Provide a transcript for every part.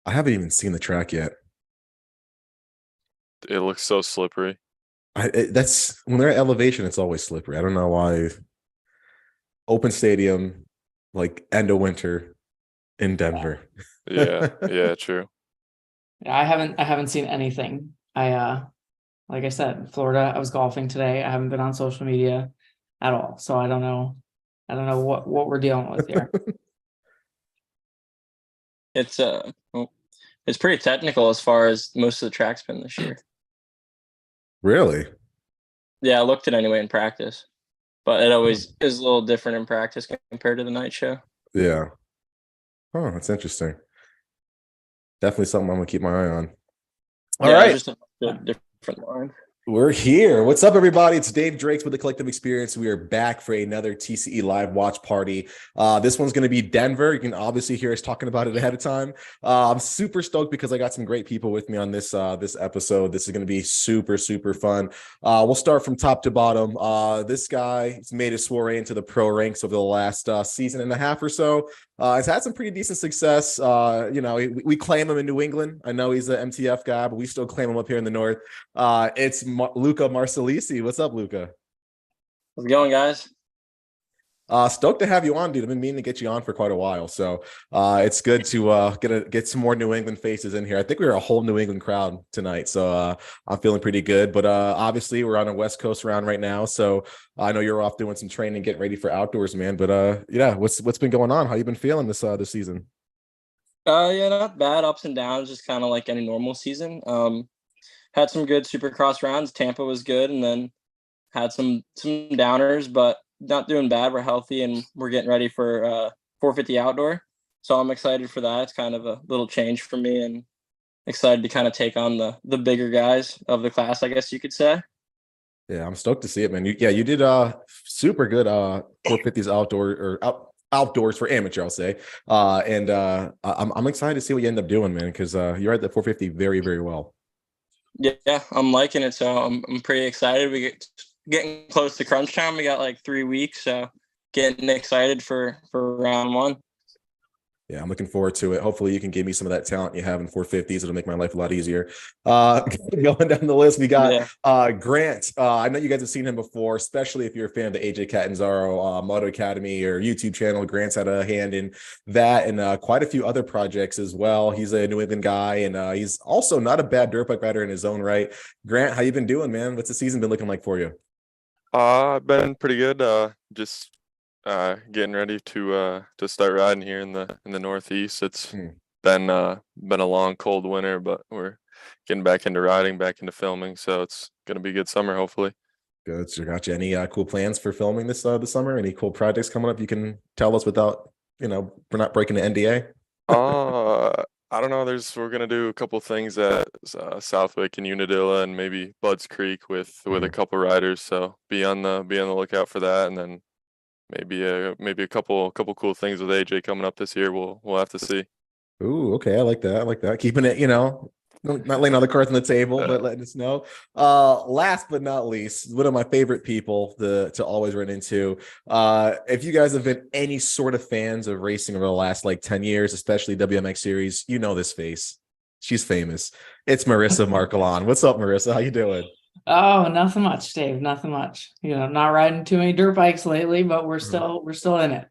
I haven't even seen the track yet. It looks so slippery. That's when they're at elevation, it's always slippery. I don't know why. Open stadium, like end of winter in Denver. Yeah, yeah, true. Yeah, I haven't seen anything. Like I said, Florida, I was golfing today. I haven't been on social media at all. So I don't know. I don't know what we're dealing with here. It's well, it's pretty technical as far as most of the track's been this year. Really? Yeah, I looked at it anyway in practice, but it always is a little different in practice compared to the night show. Yeah. Oh, that's interesting. Definitely something I'm gonna keep my eye on. All Yeah, right. just a different line. We're here. What's up, everybody? It's Dave Drakes with the Collective Experience. We are back for another TCE live watch party. This one's going to be Denver. You can obviously hear us talking about it ahead of time. I'm super stoked because I got some great people with me on this episode. This is going to be super, super fun. We'll start from top to bottom. This guy has made his soiree into the pro ranks over the last season and a half or so. He's had some pretty decent success. We claim him in New England. I know he's an MTF guy, but we still claim him up here in the North. It's Luca Marsalisi. What's up, Luca? How's it going, guys? Stoked to have you on, dude. I've been meaning to get you on for quite a while, so it's good to get some more New England faces in here. I think we were a whole New England crowd tonight, so I'm feeling pretty good. But obviously, we're on a West Coast round right now, so I know you're off doing some training, getting ready for outdoors, man. But yeah, what's been going on? How you been feeling this season? Yeah, not bad. Ups and downs, just kind of like any normal season. Had some good Supercross rounds. Tampa was good, and then had some downers, but not doing bad. We're healthy, and we're getting ready for 450 outdoor. So I'm excited for that. It's kind of a little change for me, and excited to kind of take on the bigger guys of the class, I guess you could say. Yeah, I'm stoked to see it, man. You did super good 450s outdoors for amateur, I'll say. I'm excited to see what you end up doing, man, because you're at the 450 very, very well. Yeah, I'm liking it. So I'm pretty excited. Getting close to crunch time. We got like 3 weeks, so getting excited for round one. Yeah, I'm looking forward to it. Hopefully you can give me some of that talent you have in 450s. It'll make my life a lot easier. Going down the list, we got Grant. I know you guys have seen him before, especially if you're a fan of the AJ Catanzaro Moto Academy or YouTube channel. Grant's had a hand in that and quite a few other projects as well. He's a New England guy, and he's also not a bad dirt bike rider in his own right. Grant, how you been doing, man? What's the season been looking like for you? I've been pretty good. Just getting ready to start riding here in the Northeast. It's been a long, cold winter, but we're getting back into riding, back into filming. So it's gonna be a good summer, hopefully. Good. So, got you any cool plans for filming this summer? Any cool projects coming up you can tell us without, we're not breaking the NDA? I don't know. We're gonna do a couple things at Southwick and Unadilla and maybe Budds Creek with a couple riders. So be on the lookout for that, and then maybe a couple cool things with AJ coming up this year. We'll have to see. Ooh, okay. I like that. Keeping it, not laying all the cards on the table, but letting us know. Last but not least, one of my favorite people to always run into. If you guys have been any sort of fans of racing over the last 10 years, especially WMX series, you know this face. She's famous. It's Marissa Markelon. What's up, Marissa? How you doing? Oh, nothing much, Dave. Nothing much. Not riding too many dirt bikes lately, but we're still in it.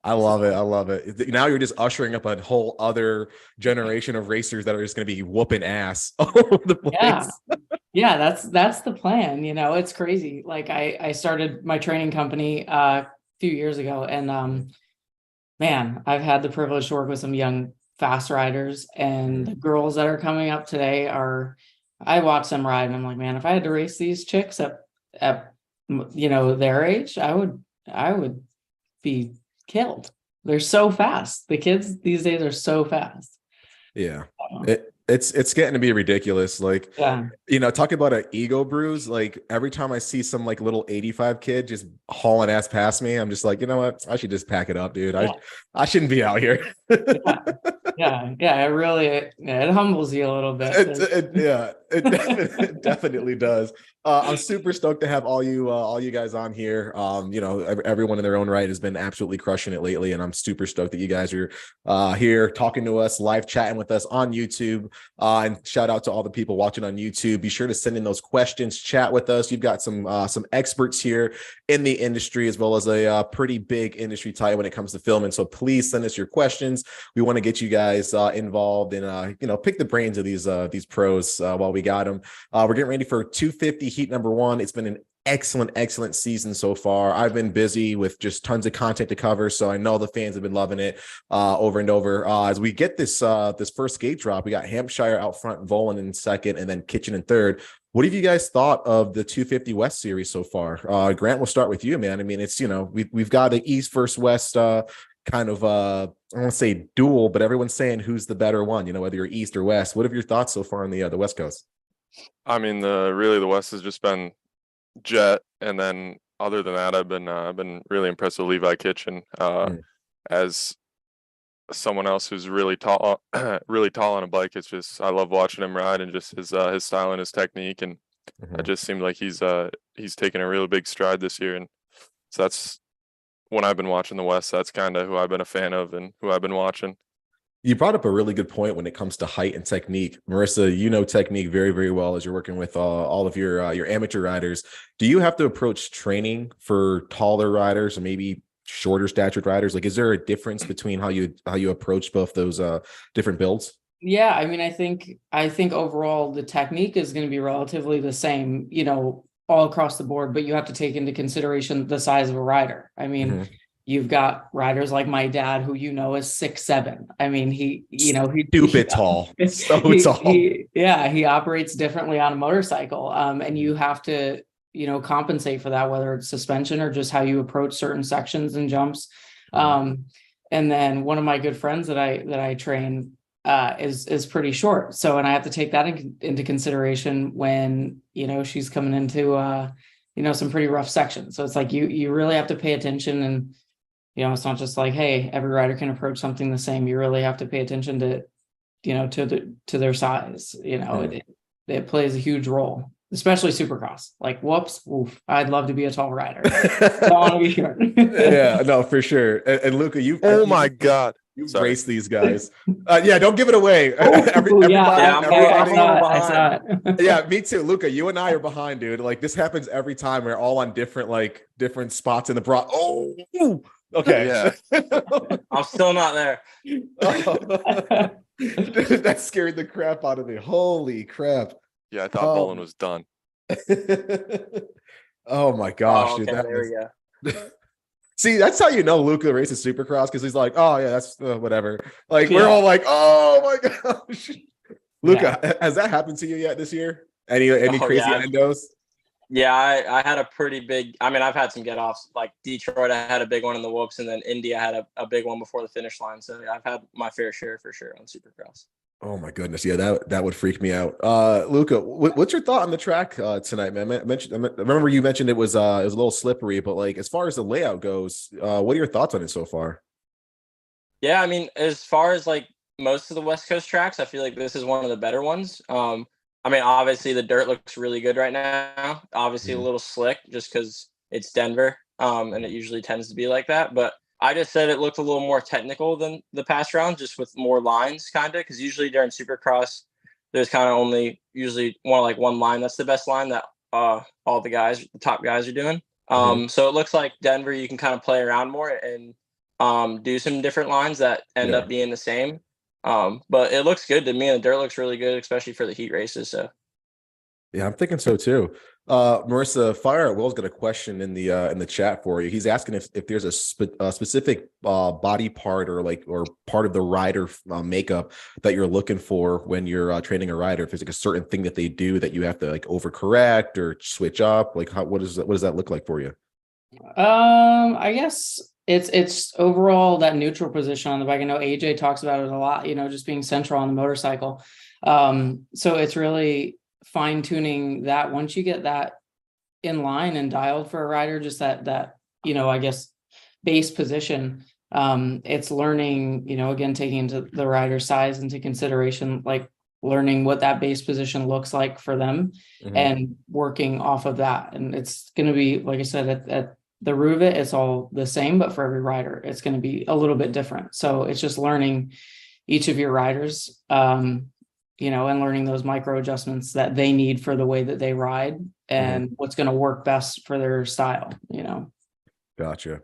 I love it. Now you're just ushering up a whole other generation of racers that are just going to be whooping ass all over the place. Yeah, that's the plan. It's crazy. Like I started my training company a few years ago, and man, I've had the privilege to work with some young fast riders, and the girls that are coming up today I watch them ride, and I'm like, man, if I had to race these chicks at their age, I would be killed. They're so fast. The kids these days are so fast. Yeah. It's getting to be ridiculous. Talking about an ego bruise, every time I see some little 85 kid just hauling ass past me, I'm just like, you know what? I should just pack it up, dude. Yeah. I shouldn't be out here. Yeah. It really it humbles you a little bit. It definitely does. I'm super stoked to have all you guys on here. You know, everyone in their own right has been absolutely crushing it lately, and I'm super stoked that you guys are here talking to us, live chatting with us on YouTube. And shout out to all the people watching on YouTube. Be sure to send in those questions, chat with us. You've got some experts here in the industry, as well as a pretty big industry tie when it comes to filming. So please send us your questions. We want to get you guys involved and you know, pick the brains of these pros while we got them. We're getting ready for 250 heat number 1. It's been an excellent season so far. I've been busy with just tons of content to cover, so I know the fans have been loving it over and over. As we get this first gate drop, we got Hampshire out front, Volan in second, and then Kitchen in third. What have you guys thought of the 250 West series so far? Grant, we'll start with you, man. I mean, it's, you know, we've got an East versus West kind of I don't want to say duel, but everyone's saying who's the better one, you know, whether you're East or West. What have your thoughts so far on the West Coast? I mean, the West has just been Jet, and then other than that, I've been really impressed with Levi Kitchen as someone else who's really tall, really tall on a bike. It's just, I love watching him ride, and just his style and his technique, and it just seemed like he's taken a really big stride this year, and so that's when I've been watching the West. That's kind of who I've been a fan of and who I've been watching. You brought up a really good point when it comes to height and technique. Marissa, you know technique very, very well as you're working with all of your amateur riders. Do you have to approach training for taller riders or maybe shorter statured riders? Like, is there a difference between how you approach both those different builds? Yeah, I mean, I think overall the technique is going to be relatively the same, you know, all across the board, but you have to take into consideration the size of a rider. I mean, you've got riders like my dad, who, you know, is 6'7". I mean, he tall. Tall. He operates differently on a motorcycle. And you have to, you know, compensate for that, whether it's suspension or just how you approach certain sections and jumps. And then one of my good friends that I train is pretty short. So, and I have to take that into consideration when, you know, she's coming into, you know, some pretty rough sections. So it's like, you really have to pay attention, and, you know, it's not just like, hey, every rider can approach something the same. You really have to pay attention to, you know, to their size. You know, it plays a huge role, especially Supercross. Like, oof, I'd love to be a tall rider. I don't want to be short. Yeah, no, for sure. And Luca, my God. You've raced these guys. Yeah, don't give it away. Everybody, I saw it. Yeah, me too. Luca, you and I are behind, dude. Like, this happens every time. We're all on different spots in the broad. Oh, okay. Yeah. I'm still not there. That scared the crap out of me. Holy crap. Yeah, I thought Volan was done. Oh my gosh, okay, dude. There we go. See, that's how you know Luca races Supercross, because he's like, oh yeah, that's whatever. Like, we're all like, oh my gosh. Luca, has that happened to you yet this year? Any crazy endos? Yeah, I had a pretty big, I mean, I've had some get-offs. Like Detroit, I had a big one in the whoops, and then India had a big one before the finish line. So yeah, I've had my fair share for sure on Supercross. Oh my goodness. Yeah, that would freak me out. Luca, what's your thought on the track tonight, man? I remember you mentioned it was a little slippery, but like, as far as the layout goes, what are your thoughts on it so far? Yeah, I mean, as far as like most of the West Coast tracks, I feel like this is one of the better ones. I mean, obviously the dirt looks really good right now. Obviously a little slick just because it's Denver, and it usually tends to be like that. But I just said it looked a little more technical than the past round, just with more lines, kind of, because usually during Supercross, there's kind of only usually one line that's the best line that all the top guys are doing. So it looks like Denver, you can kind of play around more and do some different lines that end up being the same. But it looks good to me, and the dirt looks really good, especially for the heat races. So yeah, I'm thinking so too. Marissa, Fire at Will's got a question in the chat for you. He's asking if there's a specific body part or part of the rider makeup that you're looking for when you're training a rider. If there's like a certain thing that they do that you have to like overcorrect or switch up, like what does that look like for you? I guess it's overall that neutral position on the bike. I know AJ talks about it a lot, you know, just being central on the motorcycle. So it's really fine tuning that. Once you get that in line and dialed for a rider, just that, you know, I guess base position, it's learning, you know, again, taking into the rider's size into consideration, like learning what that base position looks like for them Mhm. and working off of that. And it's going to be, like I said, at the root of it, it's all the same, but for every rider, it's going to be a little bit different. So it's just learning each of your riders, you know, and learning those micro adjustments that they need for the way that they ride and what's going to work best for their style, you know. Gotcha.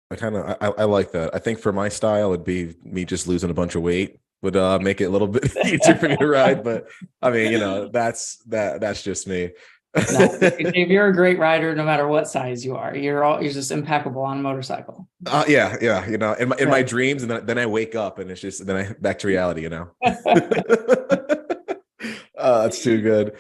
I like that. I think for my style, it'd be me just losing a bunch of weight would make it a little bit easier for me to ride. But I mean, you know, that's just me. No, if you're a great rider, no matter what size you are, you're just impeccable on a motorcycle. Yeah. You know, in my Right. dreams, and then I wake up and it's just then I back to reality. You know. That's too good.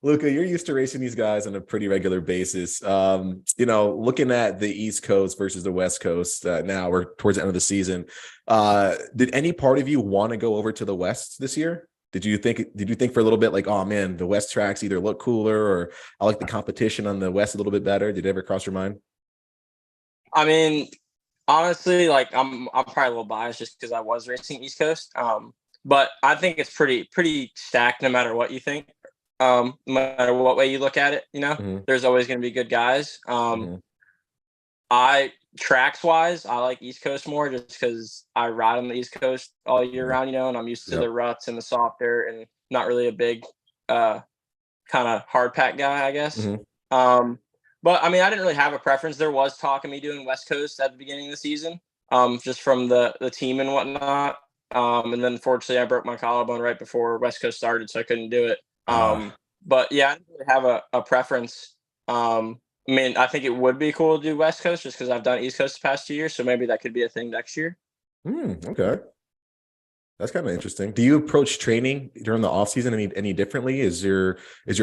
Luca, you're used to racing these guys on a pretty regular basis. You know, looking at the East Coast versus the West Coast, now we're towards the end of the season. Did any part of you want to go over to the West this year? Did you think for a little bit like, oh man, the West tracks either look cooler or I like the competition on the West a little bit better? Did it ever cross your mind? I mean, honestly, like I'm probably a little biased just because I was racing East Coast. But I think it's pretty stacked no matter what you think. No matter what way you look at it, you know, there's always going to be good guys. I tracks wise, I like East Coast more just because I ride on the East Coast all year round, you know, and I'm used to the ruts and the soft dirt and not really a big kind of hard pack guy, I guess. But I mean, I didn't really have a preference. There was talk of me doing West Coast at the beginning of the season, just from the team and whatnot. And then fortunately I broke my collarbone right before West Coast started, so I couldn't do it. But yeah, I didn't really have a preference. I mean, I think it would be cool to do West Coast just because I've done East Coast the past 2 years, so maybe that could be a thing next year. Okay. That's kind of interesting. Do you approach training during the off season any differently? Is your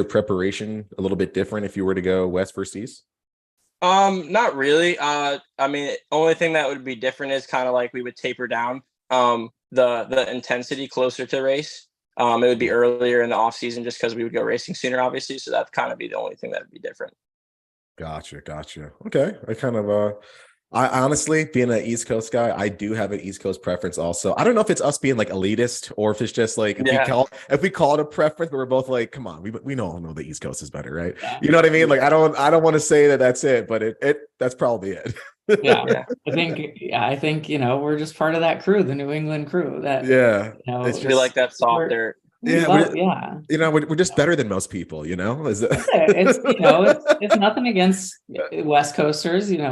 preparation a little bit different if you were to go West versus East? Not really. I mean, only thing that would be different is kind of like we would taper down the intensity closer to race. It would be earlier in the off season just because we would go racing sooner, obviously. So that'd kind of be the only thing that would be different. Gotcha. Okay. I honestly, being an East Coast guy, I do have an East Coast preference also. I don't know if it's us being like elitist or if it's just like, if we call it a preference, but we're both like, come on, we all know the East Coast is better, right? Yeah. You know what I mean? Like, I don't want to say that that's it, but that's probably it. Yeah. I think, you know, we're just part of that crew, the New England crew that, you know, it's we like that soft dirt. You know, we're just better than most people, you know. It's you know, it's nothing against West Coasters, you know.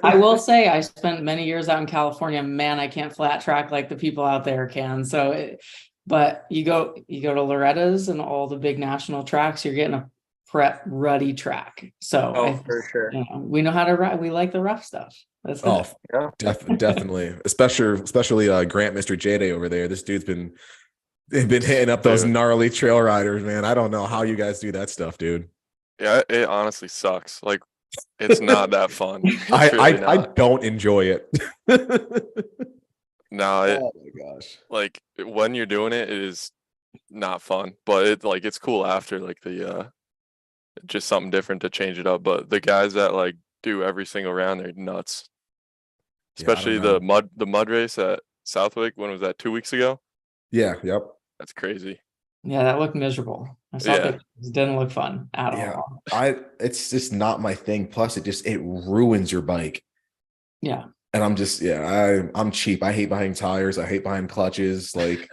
I will say I spent many years out in California. Man, I can't flat track like the people out there can. So, but you go to Loretta's and all the big national tracks, you're getting a prep ruddy track. So for sure, you know, we know how to ride. We like the rough stuff. That's definitely, especially Grant, Mr. J-Day over there. This dude's been hitting up those gnarly trail riders, man. I don't know how you guys do that stuff, dude. Yeah, it honestly sucks. Like, it's not that fun. I don't enjoy it. No, oh my gosh. Like when you're doing it, it is not fun. But it's cool after, like the just something different to change it up. But the guys that like do every single round, they're nuts. Especially the mud race at Southwick. When was that? 2 weeks ago? Yeah. Yep. That's crazy. Yeah, that looked miserable. I saw it didn't look fun at all. It's just not my thing. Plus, it ruins your bike. Yeah. And I'm just I'm cheap. I hate buying tires. I hate buying clutches. Like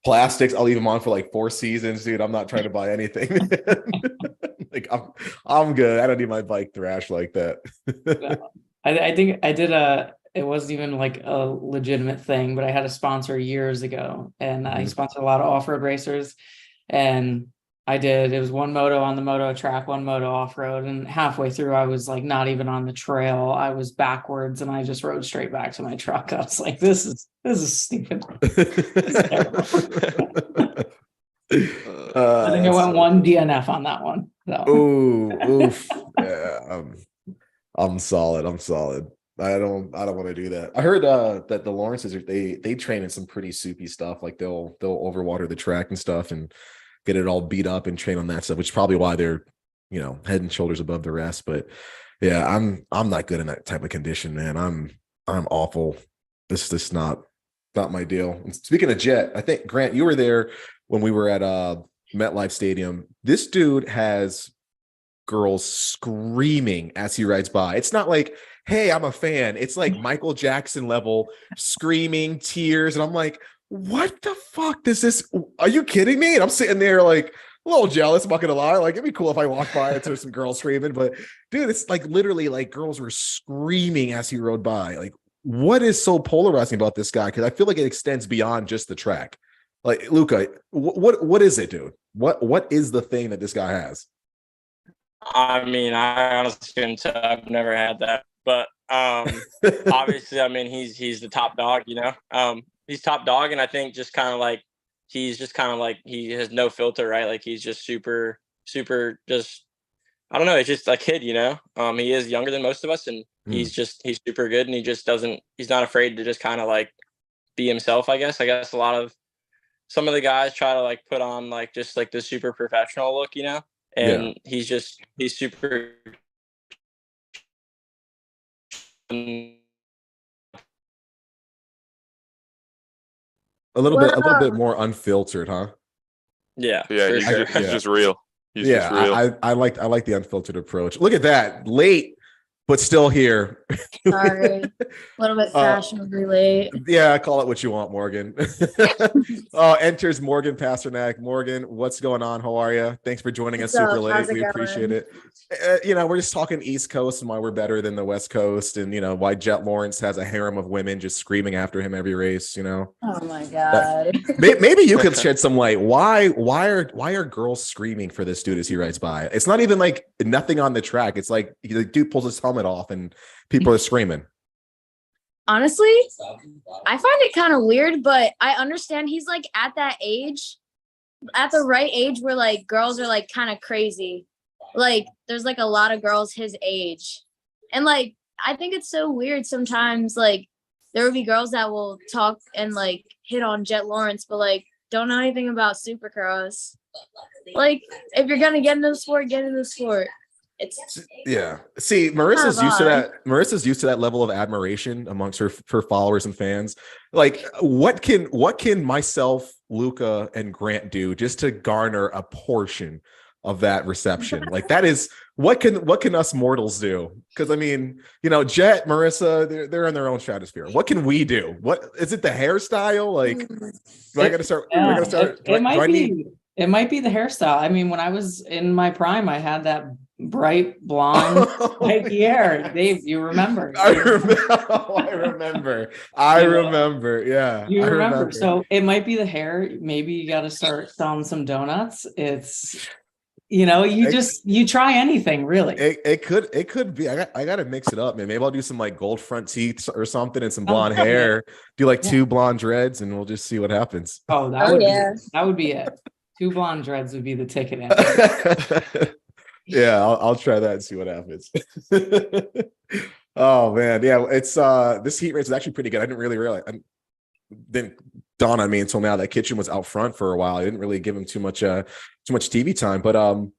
plastics, I'll leave them on for like 4 seasons, dude. I'm not trying to buy anything. Like I'm good. I don't need my bike thrashed like that. I think I did it wasn't even like a legitimate thing, but I had a sponsor years ago, and I sponsored a lot of off-road racers, and it was one moto on the moto track, one moto off-road, and halfway through I was like not even on the trail. I was backwards and I just rode straight back to my truck. I was like, this is stupid. This is terrible. I think I went one DNF on that one. So. Oof. Yeah, I'm solid. I don't want to do that. I heard that the Lawrences they train in some pretty soupy stuff. Like they'll overwater the track and stuff and get it all beat up and train on that stuff, which is probably why they're, you know, head and shoulders above the rest. But yeah, I'm not good in that type of condition, man. I'm awful. This is not Not my deal. And speaking of Jet, I think Grant, you were there when we were at MetLife Stadium. This dude has girls screaming as he rides by. It's not like, hey, I'm a fan. It's like Michael Jackson level screaming, tears. And I'm like, what the fuck does this? Are you kidding me? And I'm sitting there like a little jealous, I'm not gonna lie. Like, it'd be cool if I walked by and there's some girls screaming, but dude, it's like literally like girls were screaming as he rode by. Like, what is so polarizing about this guy? Because I feel like it extends beyond just the track. Like, Luca, what is it, dude? What is the thing that this guy has? I mean, I honestly couldn't tell. I've never had that, but obviously, I mean, he's the top dog, you know. He's top dog, and I think just kind of like he has no filter, right? Like he's just super just, I don't know, it's just a kid, you know. He is younger than most of us, and he's super good, and he's not afraid to just kind of like be himself, I guess. Some of the guys try to like put on like just like the super professional look, you know. And he's super a little bit more unfiltered, huh? Yeah. He's just real. He's just real. I like the unfiltered approach. Look at that. Late, but still here. Sorry. A little bit fashionably late. Yeah, call it what you want, Morgan. Enters Morgan Pasternak. Morgan, what's going on? How are you? Thanks for joining us super late. We appreciate it. We're just talking East Coast and why we're better than the West Coast, and why Jet Lawrence has a harem of women just screaming after him every race. Oh my god. Maybe you could shed some light. Why are girls screaming for this dude as he rides by? It's not even like nothing on the track. It's like the dude pulls his helmet off and people are screaming. Honestly, I find it kind of weird, but I understand he's like at that age, at the right age where like girls are like kind of crazy. Like there's like a lot of girls his age. And like I think it's so weird sometimes, like there will be girls that will talk and like hit on Jet Lawrence, but like don't know anything about Supercross. Like if you're gonna get into the sport, get into the sport. See, Marissa's used to that level of admiration amongst her followers and fans. Like, what can myself, Luca, and Grant do just to garner a portion of that reception? Like, that is what can us mortals do? Because I mean, Jet, Marissa, they're in their own stratosphere. What can we do? What is it? The hairstyle? Like, do I got to start? It might be the hairstyle. I mean, when I was in my prime, I had that bright blonde spiky hair. Dave, you remember? I remember. Yeah, you remember. So it might be the hair. Maybe you got to start selling some donuts. It's you try anything really. It could be. I got to mix it up, man. Maybe I'll do some like gold front teeth or something and some blonde hair. Do like 2 blonde dreads, and we'll just see what happens. That would be it. 2 blonde dreads would be the ticket in. Yeah, I'll try that and see what happens. Oh man, yeah, it's this heat race is actually pretty good. I didn't really realize. Didn't dawn on me until now that Kitchen was out front for a while. I didn't really give him too much TV time. But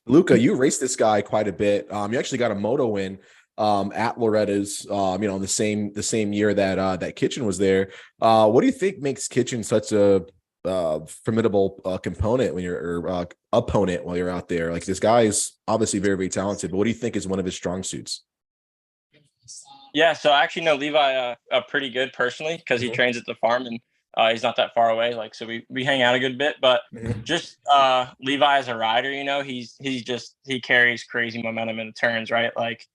Luca, you raced this guy quite a bit. You actually got a moto win at Loretta's. The same year that Kitchen was there. What do you think makes Kitchen such a formidable component when you're opponent while you're out there? Like, this guy is obviously very, very talented, but what do you think is one of his strong suits? Yeah, so I actually know Levi pretty good personally because he trains at the farm, and he's not that far away. Like, so we hang out a good bit, but just Levi as a rider, he carries crazy momentum in the turns, right? Like,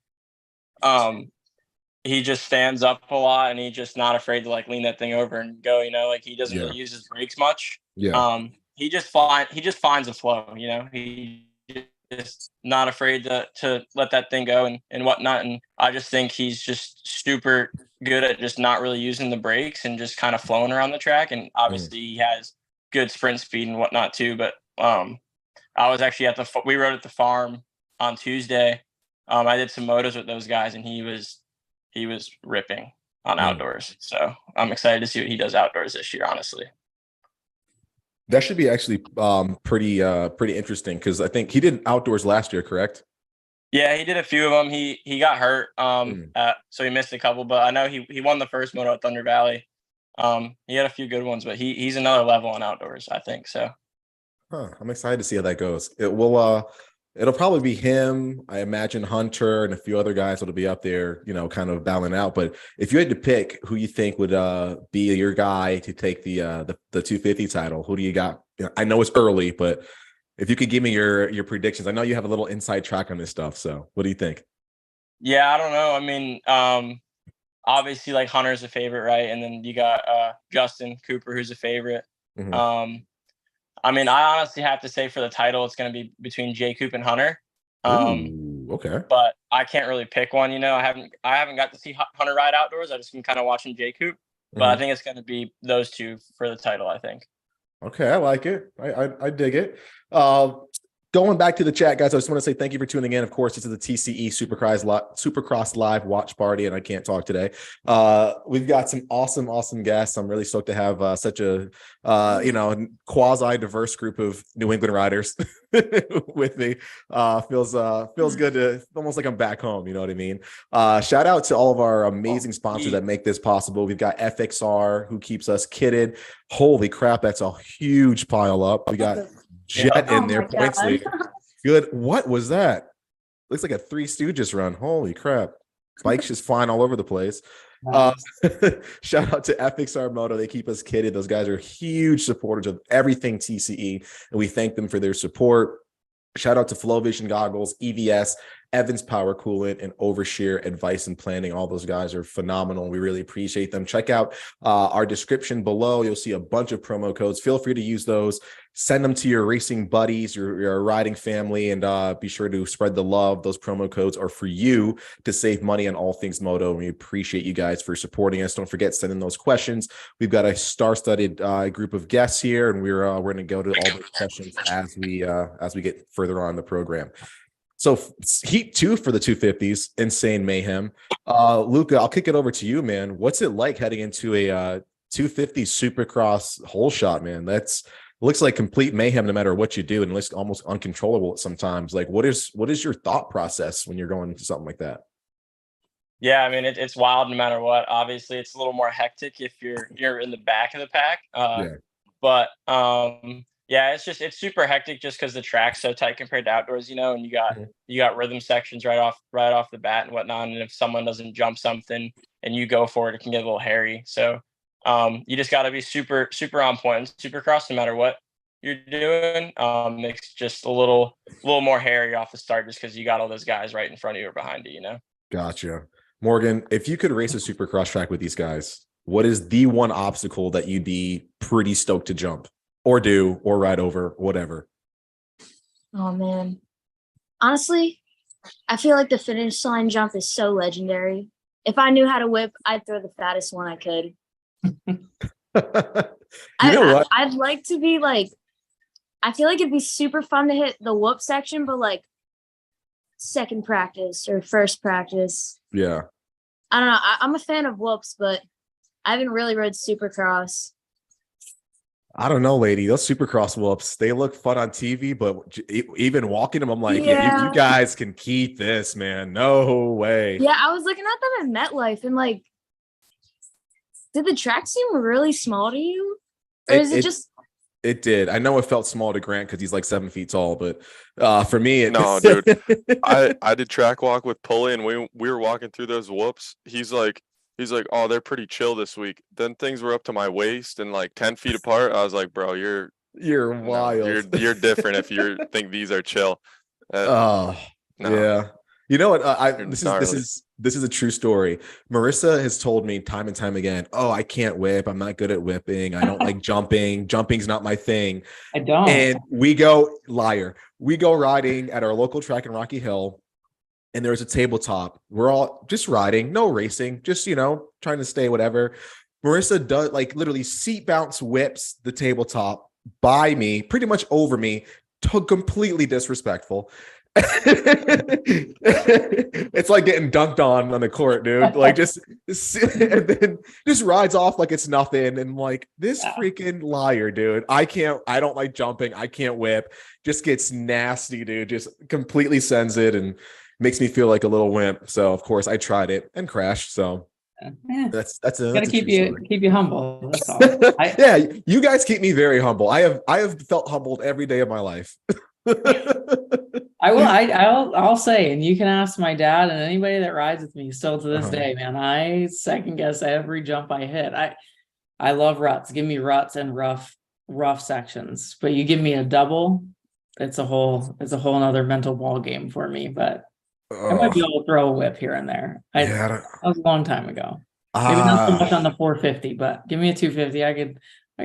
he just stands up a lot, and he's just not afraid to like lean that thing over and go, like he doesn't really use his brakes much. He just finds a flow, he just not afraid to let that thing go and whatnot. And I just think he's just super good at just not really using the brakes and just kind of flowing around the track. And obviously he has good sprint speed and whatnot too. But I was actually we rode at the farm on Tuesday. I did some motos with those guys, and he was ripping on outdoors. So I'm excited to see what he does outdoors this year, honestly. That should be actually pretty interesting, because I think he did outdoors last year, correct? Yeah, he did a few of them. He got hurt, so he missed a couple. But I know he won the first moto at Thunder Valley He had a few good ones, but he's another level on outdoors, I think. So I'm excited to see how that goes. It'll probably be him, I imagine Hunter and a few other guys that'll be up there, kind of battling out. But if you had to pick who you think would be your guy to take the 250 title, who do you got? I know it's early, but if you could give me your predictions. I know you have a little inside track on this stuff. So what do you think? Yeah, I don't know. I mean, obviously like Hunter's a favorite, right? And then you got Justin Cooper, who's a favorite. Mm-hmm. I mean, I honestly have to say for the title, it's going to be between Jay Coop and Hunter. Ooh, okay. But I can't really pick one. I haven't got to see Hunter ride outdoors. I just been kind of watching Jay Coop. But I think it's going to be those two for the title, I think. Okay, I like it. I dig it. Going back to the chat, guys, I just want to say thank you for tuning in. Of course, this is the TCE Supercross live watch party, and I can't talk today. We've got some awesome guests. I'm really stoked to have such a quasi-diverse group of New England riders with me. Feels good to almost like I'm back home. You know what I mean? Shout out to all of our amazing sponsors that make this possible. We've got FXR, who keeps us kitted. Holy crap, that's a huge pile up. We got Jet in there, points league. Good. What was that? Looks like a Three Stooges run. Holy crap. Bikes just flying all over the place. Shout out to FXR Moto. They keep us kitted. Those guys are huge supporters of everything TCE, and we thank them for their support. Shout out to Flow Vision Goggles, EVS, Evans Power Coolant, and Overshear Advice and Planning. All those guys are phenomenal. We really appreciate them. Check out our description below. You'll see a bunch of promo codes. Feel free to use those. Send them to your racing buddies, your riding family, and be sure to spread the love. Those promo codes are for you to save money on all things moto. We appreciate you guys for supporting us. Don't forget, send in those questions. We've got a star-studded group of guests here, and we're going to go to all those questions as we get further on in the program. So Heat 2 for the 250s, insane mayhem. Luca, I'll kick it over to you, man. What's it like heading into a 250 Supercross hole shot, man? Looks like complete mayhem no matter what you do, and looks almost uncontrollable sometimes. Like, what is your thought process when you're going into something like that? Yeah, I mean, it's wild no matter what. Obviously, it's a little more hectic if you're in the back of the pack. But yeah, it's super hectic just because the track's so tight compared to outdoors, and you got rhythm sections right off the bat and whatnot. And if someone doesn't jump something and you go for it, it can get a little hairy. So you just got to be super on point in Supercross no matter what you're doing. It's just a little more hairy off the start just because you got all those guys right in front of you or behind you. Gotcha. Morgan, if you could race a Supercross track with these guys, what is the one obstacle that you'd be pretty stoked to jump or do or ride over, whatever? Oh man, honestly, I feel like the finish line jump is so legendary. If I knew how to whip, I'd throw the fattest one I could. What? I'd like to be like, I feel like it'd be super fun to hit the whoop section, but like second practice or first practice. Yeah. I don't know. I'm a fan of whoops, but I haven't really rode Supercross. I don't know, lady. Those Supercross whoops, they look fun on TV, but even walking them, I'm like, yeah, you guys can keep this, man. No way. Yeah, I was looking at them at MetLife and like, did the track seem really small to you? Or is it just... It did. I know it felt small to Grant because he's like 7 feet tall, but for me, no, dude. I did track walk with Pulley, and we were walking through those whoops. He's like, oh, they're pretty chill this week. Then things were up to my waist and like 10 feet apart. I was like, bro, you're wild. You're different if you think these are chill. Yeah. You know what? This is a true story. Marissa has told me time and time again, oh, I can't whip. I'm not good at whipping. I don't like jumping. Jumping's not my thing. I don't. And we go riding at our local track in Rocky Hill, and there's a tabletop. We're all just riding, no racing, just, trying to stay whatever. Marissa does like literally seat bounce whips the tabletop by me, pretty much over me, completely disrespectful. It's like getting dunked on the court, dude. Like just and then just rides off like it's nothing. And like this freaking liar, dude. I don't like jumping. I can't whip. Just gets nasty, dude. Just completely sends it and makes me feel like a little wimp. So of course I tried it and crashed. So That's Gotta a keep true you story. humble. That's all. Yeah, you guys keep me very humble. I have felt humbled every day of my life. I will. I'll say, and you can ask my dad and anybody that rides with me still to this day, man. I second guess every jump I hit. I love ruts. Give me ruts and rough sections. But you give me a double, it's a whole nother mental ball game for me. But I might be able to throw a whip here and there. That was a long time ago. Maybe not so much on the 450, but give me a 250. I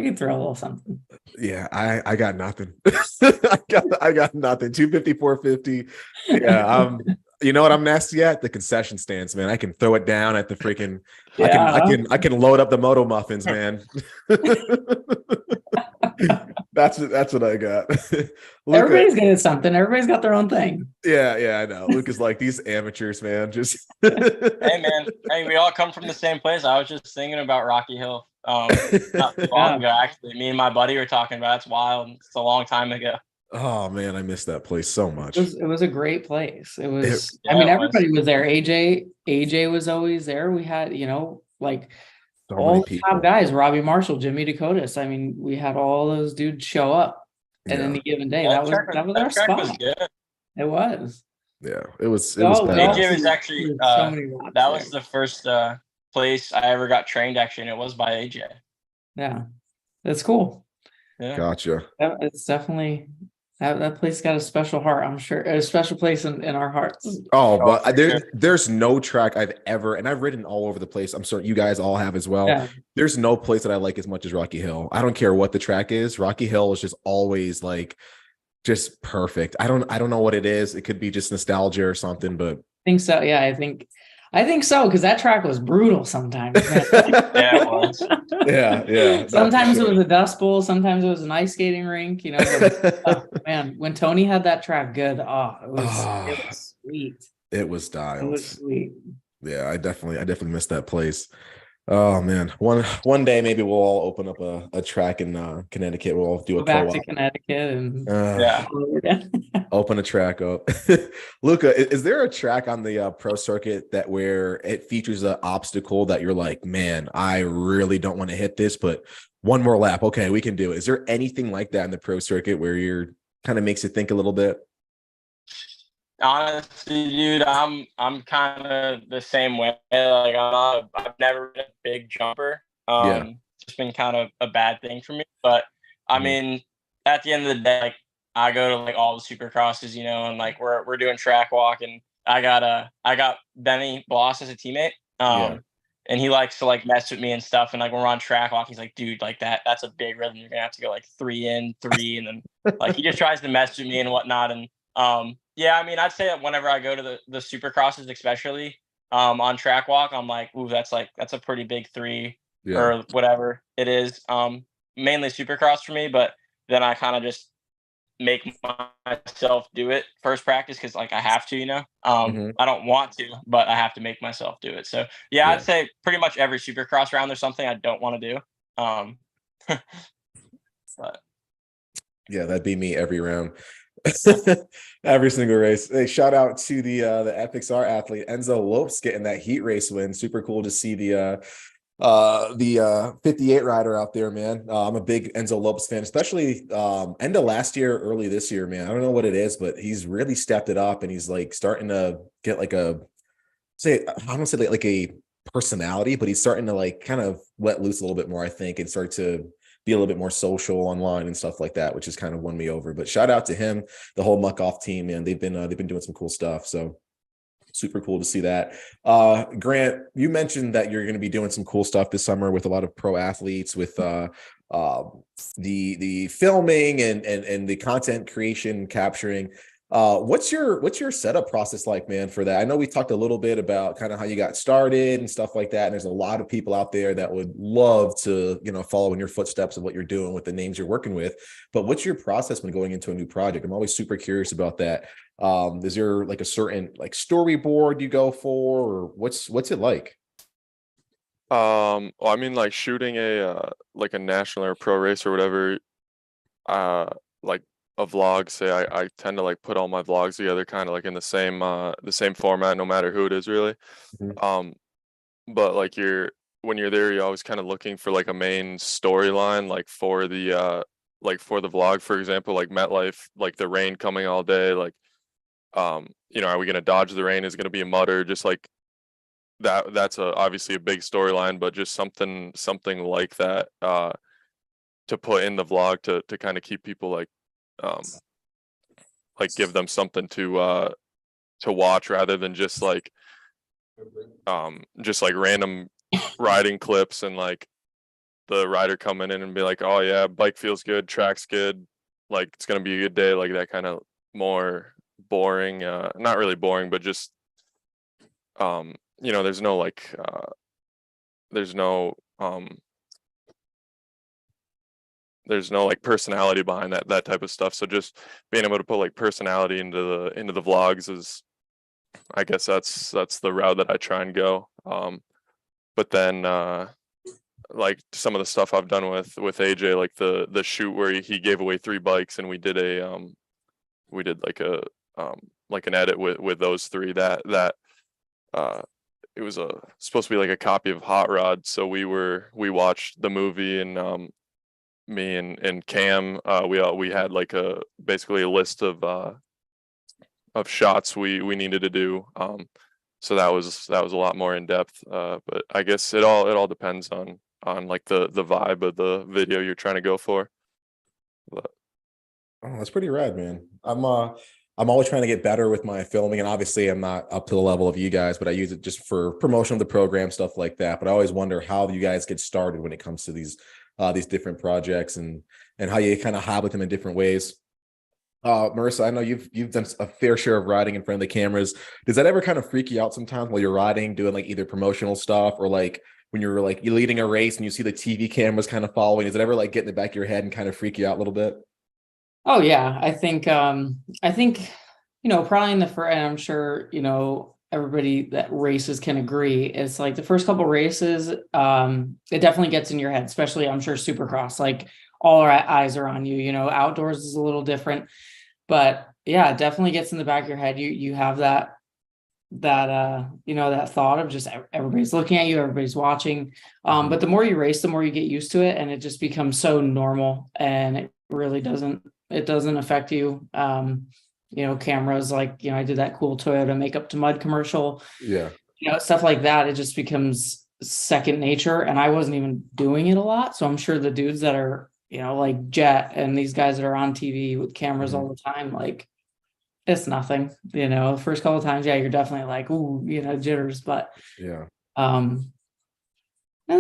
could throw a little something. Yeah, I got nothing. I got nothing. 250, 450. Yeah, you know what I'm nasty at? The concession stands, man. I can throw it down at the freaking I can load up the moto muffins, man. That's what I got. Luca, everybody's good at something. Everybody's got their own thing. Yeah, I know. Luca's like, these amateurs, man. Just Hey man, hey, we all come from the same place. I was just thinking about Rocky Hill. Not too long ago, actually. Me and my buddy were talking about it. It's wild. It's a long time ago. Oh man, I miss that place so much. It was a great place. It was. Everybody was there. AJ was always there. We had, like So all many the people. top guys, Robbie Marshall, Jimmy Dakotas. I mean, we had all those dudes show up at any given day. That was our spot. Was good. It was. Yeah, it was. AJ was actually that was there. the first place I ever got trained. Actually, and it was by AJ. Yeah, that's cool. Yeah, gotcha. It's definitely that place got a special heart. I'm sure a special place in our hearts. Oh, but there's no track I've ever, and I've ridden all over the place. I'm certain you guys all have as well. Yeah. There's no place that I like as much as Rocky Hill. I don't care what the track is. Rocky Hill is just always like just perfect. I don't know what it is. It could be just nostalgia or something, but I think so. Yeah, I think so, because that track was brutal sometimes. Yeah, it was. Yeah. Sometimes it was a dust bowl. Sometimes it was an ice skating rink. Man, when Tony had that track good, it was sweet. It was dialed. It was sweet. Yeah, I definitely missed that place. Oh man, one day maybe we'll all open up a track in Connecticut. We'll all do a back co-op. to Connecticut and open a track up. Luca, is there a track on the pro circuit where it features an obstacle that you're like, man, I really don't want to hit this, but one more lap, okay, we can do it. Is there anything like that in the pro circuit where you're kind of makes you think a little bit? Honestly, dude, I'm kind of the same way. Like I've never been a big jumper. It's been kind of a bad thing for me. But I mean, at the end of the day, like I go to like all the supercrosses, and like we're doing track walk, and I got Benny Bloss as a teammate. And he likes to like mess with me and stuff. And like when we're on track walk, he's like, dude, like that's a big rhythm. You're gonna have to go like 3 in, 3, and then like he just tries to mess with me and whatnot. And yeah, I mean, I'd say that whenever I go to the supercrosses, especially on track walk, I'm like, ooh, that's a pretty big 3 or whatever it is. Mainly supercross for me, but then I kind of just make myself do it first practice because like I have to, I don't want to, but I have to make myself do it. So yeah, I'd say pretty much every supercross round there's something I don't want to do. But yeah, that'd be me every round. Every single race. Hey, shout out to the FXR athlete Enzo Lopes getting that heat race win. Super cool to see the 58 rider out there, man. I'm a big Enzo Lopes fan, especially end of last year, early this year, man. I don't know what it is, but he's really stepped it up and he's like starting to get like I don't say like a personality, but he's starting to like kind of let loose a little bit more, I think, and start to be a little bit more social online and stuff like that, which has kind of won me over. But shout out to him, the whole Muck Off team, man. They've been doing some cool stuff. So super cool to see that. Grant, you mentioned that you're going to be doing some cool stuff this summer with a lot of pro athletes, with the filming and the content creation, capturing. What's your setup process like, man, for that? I know we talked a little bit about kind of how you got started and stuff like that. And there's a lot of people out there that would love to, follow in your footsteps of what you're doing with the names you're working with. But what's your process when going into a new project? I'm always super curious about that. Is there like a certain like storyboard you go for, or what's it like? Well, I mean, like shooting a national or pro race or whatever, like a vlog, say I tend to like put all my vlogs together kind of like in the same format, no matter who it is really. but like when you're there, you're always kind of looking for like a main storyline, like for the vlog, for example, like MetLife, like the rain coming all day, like you know, are we going to dodge the rain? Is it going to be a mutter? Just like that's obviously a big storyline, but just something like that to put in the vlog to kind of keep people like give them something to watch rather than just like random riding clips and like the rider coming in and be like, oh yeah, bike feels good, track's good, like it's gonna be a good day, like that kind of more boring, not really boring, but just you know, there's no like personality behind that type of stuff. So just being able to put like personality into the vlogs is, I guess that's the route that I try and go. But then like some of the stuff I've done with AJ, like the shoot where he gave away 3 bikes and we did like an edit with those 3 that it was supposed to be like a copy of Hot Rod. So we watched the movie, and me and Cam, we had like basically a list of shots we needed to do. So that was a lot more in depth. But I guess it all depends on like the vibe of the video you're trying to go for. But Oh, that's pretty rad, man. I'm always trying to get better with my filming, and obviously I'm not up to the level of you guys, but I use it just for promotion of the program, stuff like that. But I always wonder how you guys get started when it comes to these different projects and how you kind of hobble them in different ways. Marissa, I know you've done a fair share of riding in front of the cameras. Does that ever kind of freak you out sometimes while you're riding, doing like either promotional stuff or like when you're leading a race and you see the TV cameras kind of following? Does it ever like get in the back of your head and kind of freak you out a little bit? Oh yeah, I think you know, probably in the first, and I'm sure you know everybody that races can agree. It's like the first couple races, it definitely gets in your head, especially I'm sure Supercross. Like all our eyes are on you. You know, outdoors is a little different, but yeah, it definitely gets in the back of your head. You have that you know, that thought of just everybody's looking at you, everybody's watching. But the more you race, the more you get used to it, and it just becomes so normal, and it really doesn't affect you. You know, cameras, like, you know, I did that cool Toyota Makeup to Mud commercial. Yeah. You know, stuff like that, it just becomes second nature, and I wasn't even doing it a lot. So I'm sure the dudes that are, you know, like Jet and these guys that are on TV with cameras all the time, like it's nothing. You know, the first couple of times, yeah, you're definitely like, ooh, you know, jitters. But Yeah. and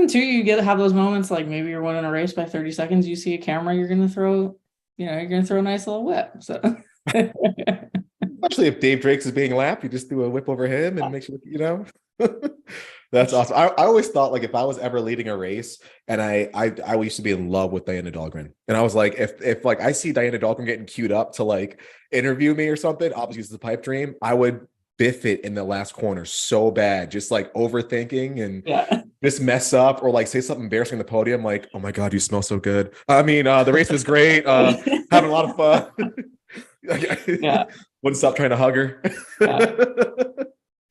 two, you get to have those moments like maybe you're winning a race by 30 seconds, you see a camera, you're gonna throw a nice little whip. So Especially if Dave Drakes is being lapped, you just do a whip over him and make sure, you know. That's awesome. I always thought like if I was ever leading a race, and I used to be in love with Diana Dahlgren, and I was like, if like I see Diana Dahlgren getting queued up to like interview me or something, obviously it's a pipe dream, I would biff it in the last corner so bad, just like overthinking and just mess up or like say something embarrassing on the podium, like, oh my God, you smell so good. I mean, the race was great. Having a lot of fun. Yeah. Wouldn't stop trying to hug her.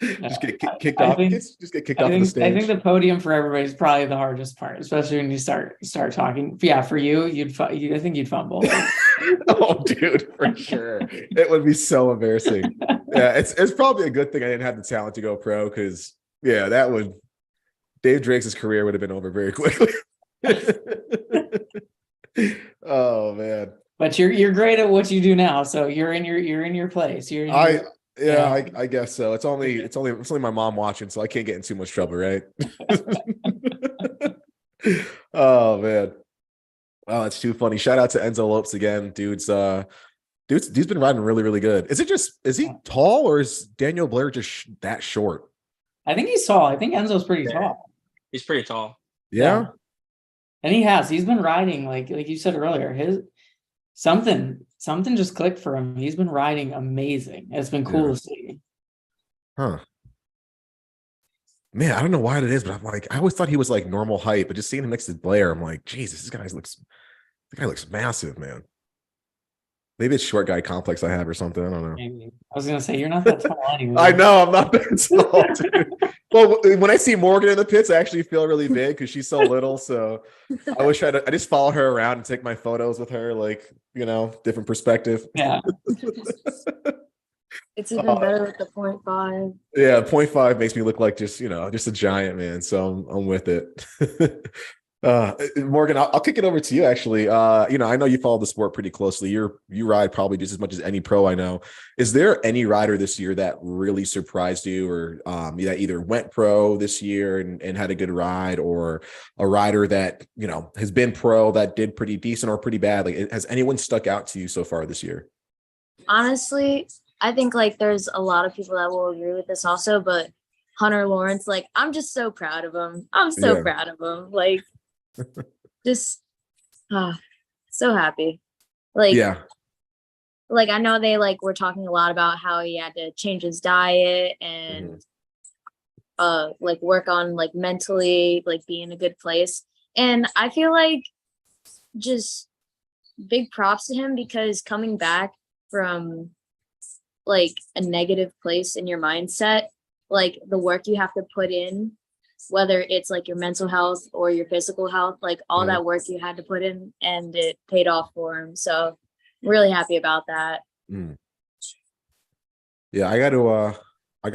Just get kicked off. Just get kicked off the stage. I think the podium for everybody is probably the hardest part, especially when you start talking. Yeah, for you, I think you'd fumble. Oh, dude, for sure. It would be so embarrassing. Yeah, it's probably a good thing I didn't have the talent to go pro, because yeah, Dave Drakes' career would have been over very quickly. Oh man. But you're great at what you do now, so you're in your place. I guess so. It's only my mom watching, so I can't get in too much trouble, right? Oh man. Oh, it's too funny. Shout out to Enzo Lopes again. Dude's been riding really, really good. Is he tall, or is Daniel Blair just that short? I think he's tall. I think Enzo's pretty tall. He's pretty tall. Yeah. And he's been riding like you said earlier, his something just clicked for him. He's been riding amazing. It's been cool to see. Huh. Man, I don't know why it is, but I'm like, I always thought he was like normal height, but just seeing him next to Blair, I'm like, Jesus, the guy looks massive, man. Maybe it's short guy complex I have or something. I don't know. Maybe. I was gonna say you're not that tall anyway. I know I'm not that tall, dude. Well, when I see Morgan in the pits, I actually feel really big because she's so little. So I wish I just follow her around and take my photos with her, like, different perspective. Yeah. It's even better with the 0.5. Yeah, 0.5 makes me look like just a giant, man. So I'm with it. Morgan, I'll kick it over to you actually. I know you follow the sport pretty closely. You ride probably just as much as any pro I know. Is there any rider this year that really surprised you, or that either went pro this year and had a good ride, or a rider that has been pro that did pretty decent or pretty bad? Like, has anyone stuck out to you so far this year? Honestly, I think like there's a lot of people that will agree with this also, but Hunter Lawrence, like, I'm just so proud of him. I'm so proud of him. Like, just so happy. Like, like I know they were talking a lot about how he had to change his diet and work on mentally, be in a good place. And I feel like just big props to him, because coming back from a negative place in your mindset, the work you have to put in, whether it's your mental health or your physical health, all that work you had to put in, and it paid off for him. So I'm really happy about that. Yeah, I got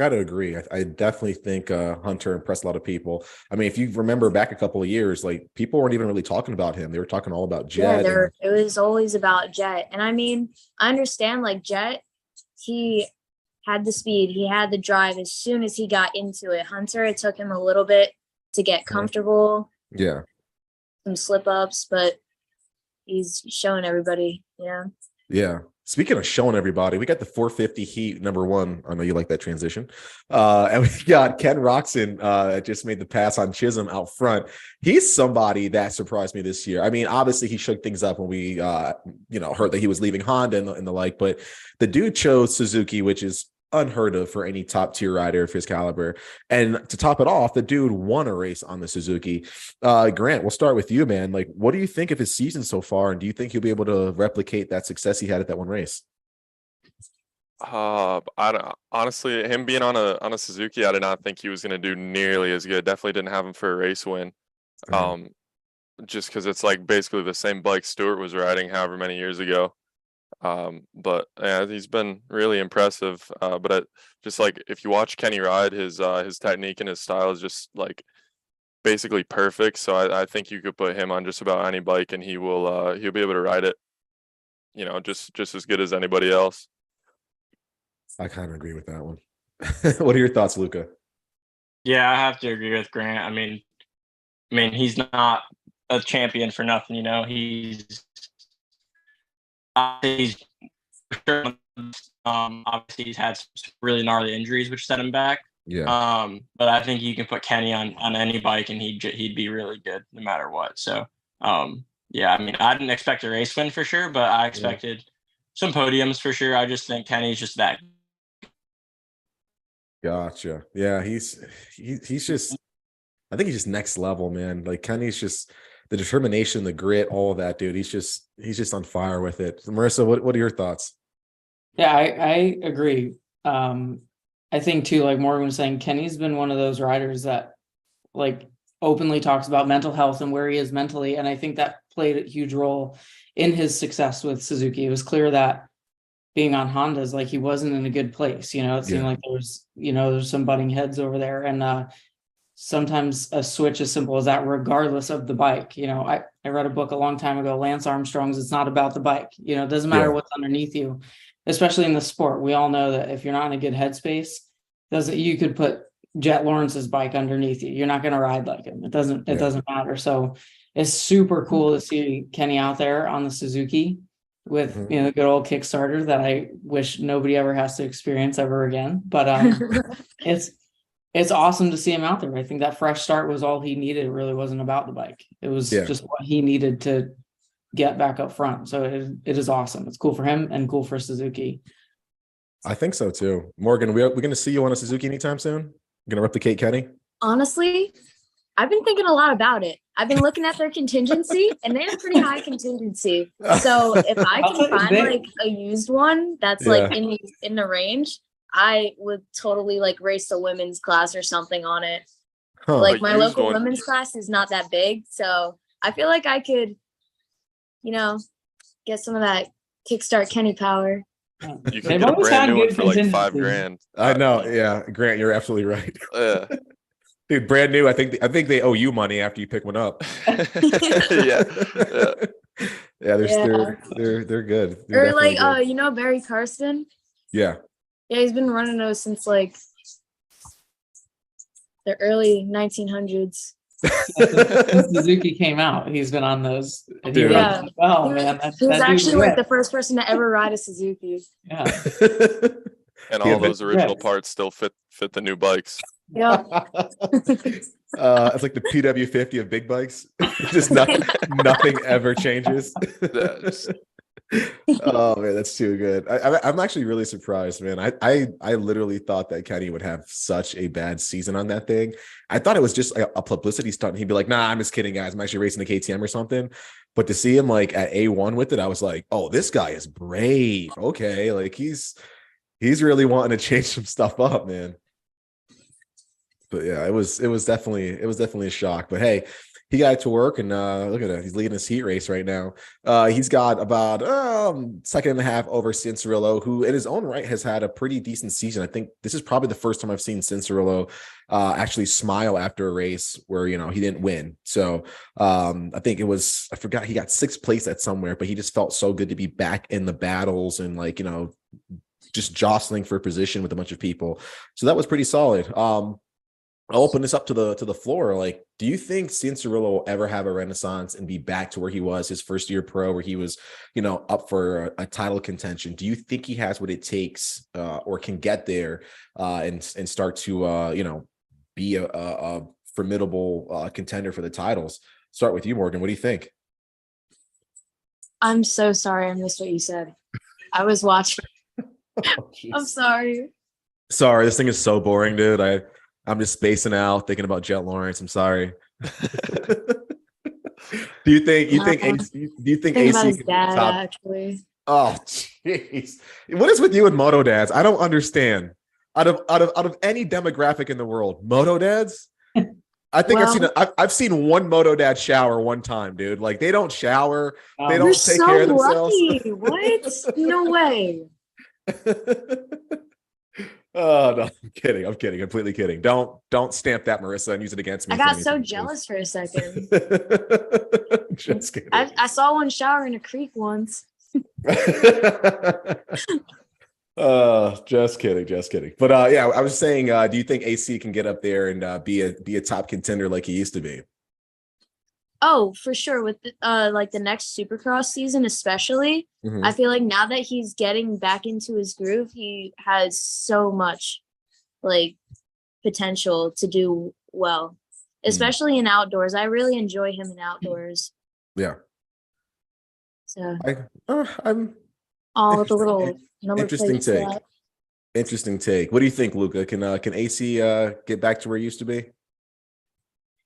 to agree. I definitely think Hunter impressed a lot of people. I mean, if you remember back a couple of years, people weren't even really talking about him. They were talking all about Jet. Yeah, it was always about Jet. And I mean, I understand Jet, he had the speed, he had the drive as soon as he got into it. Hunter, it took him a little bit to get comfortable. Yeah. Some slip ups, but he's showing everybody. Yeah. Speaking of showing everybody, we got the 450 heat #1. I know you like that transition. And we got Ken Roxon just made the pass on Chisholm out front. He's somebody that surprised me this year. I mean, obviously he shook things up when we heard that he was leaving Honda and the like, but the dude chose Suzuki, which is unheard of for any top tier rider of his caliber. And to top it off, the dude won a race on the Suzuki. Grant, we'll start with you, man. What do you think of his season so far? And do you think he'll be able to replicate that success he had at that one race? I don't, honestly, him being on a Suzuki, I did not think he was going to do nearly as good. Definitely didn't have him for a race win. Just because it's basically the same bike Stewart was riding however many years ago. But yeah, he's been really impressive. But just if you watch Kenny ride, his technique and his style is just basically perfect. So I think you could put him on just about any bike and he'll be able to ride it, just as good as anybody else. I kind of agree with that one. What are your thoughts, Luca? Yeah, I have to agree with Grant. I mean, he's not a champion for nothing. He's obviously he's had some really gnarly injuries which set him back. Yeah. But I think you can put Kenny on any bike and he'd be really good no matter what. So yeah, I mean, I didn't expect a race win for sure, but I expected some podiums for sure. I just think Kenny's just that. Gotcha. Yeah, he's just, I think he's just next level, man. Kenny's just the determination, the grit, all of that, dude. He's just on fire with it. Marissa, what are your thoughts? Yeah, I agree. I think too, like Morgan was saying, Kenny's been one of those riders that openly talks about mental health and where he is mentally. And I think that played a huge role in his success with Suzuki. It was clear that being on Hondas, he wasn't in a good place. It seemed like there's some butting heads over there. And sometimes a switch as simple as that, regardless of the bike. I read a book a long time ago, Lance Armstrong's It's Not About the Bike. It doesn't matter what's underneath you, especially in the sport. We all know that if you're not in a good headspace, you could put Jet Lawrence's bike underneath you. You're not going to ride like him. It doesn't matter. So it's super cool to see Kenny out there on the Suzuki with the good old Kickstarter that I wish nobody ever has to experience ever again. But it's awesome to see him out there. I think that fresh start was all he needed. It really wasn't about the bike. It was just what he needed to get back up front. So it is awesome. It's cool for him and cool for Suzuki. I think so too. Morgan, we're going to see you on a Suzuki anytime soon? Going to replicate Kenny? Honestly, I've been thinking a lot about it. I've been looking at their contingency, and they have pretty high contingency. So if I can find like a used one that's like in the range, I would totally like race the women's class or something on it. Huh. Like my local one. women's class is not that big, so I feel like I could, you know, get some of that Kickstart Kenny power. You can get a brand new one for like $5,000. I know. Yeah, Grant, you're absolutely right. Yeah. Dude, brand new. I think they owe you money after you pick one up. Yeah. They're good. Or like you know Barry Karsten? Yeah. Yeah, he's been running those since like the early 1900s. Since Suzuki came out, he's been on those. And he runs well, man. He was actually like the first person to ever ride a Suzuki. Yeah. And all those original parts still fit the new bikes. Yeah. It's like the PW50 of big bikes. Just nothing ever changes. Oh man, that's too good. I'm actually really surprised, man. I literally thought that Kenny would have such a bad season on that thing. I thought it was just a publicity stunt. He'd be like, "Nah, I'm just kidding, guys. I'm actually racing the KTM or something." But to see him like at A1 with it, I was like, "Oh, this guy is brave." Okay, like he's really wanting to change some stuff up, man. But yeah, it was definitely a shock. But hey, he got it to work, and look at it. He's leading his heat race right now. He's got about second and a half over Cianciarulo, who in his own right has had a pretty decent season. I think this is probably the first time I've seen Cianciarulo actually smile after a race where, you know, he didn't win. So I think I forgot, he got sixth place at somewhere, but he just felt so good to be back in the battles and, like, you know, just jostling for position with a bunch of people. So that was pretty solid. I'll open this up to the floor. Like, do you think Cianciarulo will ever have a renaissance and be back to where he was his first year pro, where he was, you know, up for a title contention? Do you think he has what it takes or can get there and start to, you know, be a formidable contender for the titles? Start with you, Morgan. What do you think? I'm so sorry I missed what you said. I was watching. Oh, I'm sorry. Sorry, this thing is so boring, dude. I'm just spacing out, thinking about Jet Lawrence. I'm sorry. Do you think AC can dad, top? Actually. Oh, jeez. What is with you and moto dads? I don't understand. Out of any demographic in the world, moto dads? I think I've seen one moto dad shower one time, dude. Like, they don't shower, they don't take care of themselves. Lucky. What? No way. Oh no, I'm kidding, completely kidding. Don't stamp that, Marissa, and use it against me. I got so jealous for a second. Just kidding. I saw one shower in a creek once. Just kidding. But yeah, I was saying, do you think AC can get up there and be a top contender like he used to be? Oh, for sure. With like the next Supercross season, especially, I feel like now that he's getting back into his groove, he has so much like potential to do well, especially in outdoors. I really enjoy him in outdoors. Yeah. So I'm all the little number interesting take. Interesting take. What do you think, Luca? Can AC get back to where he used to be?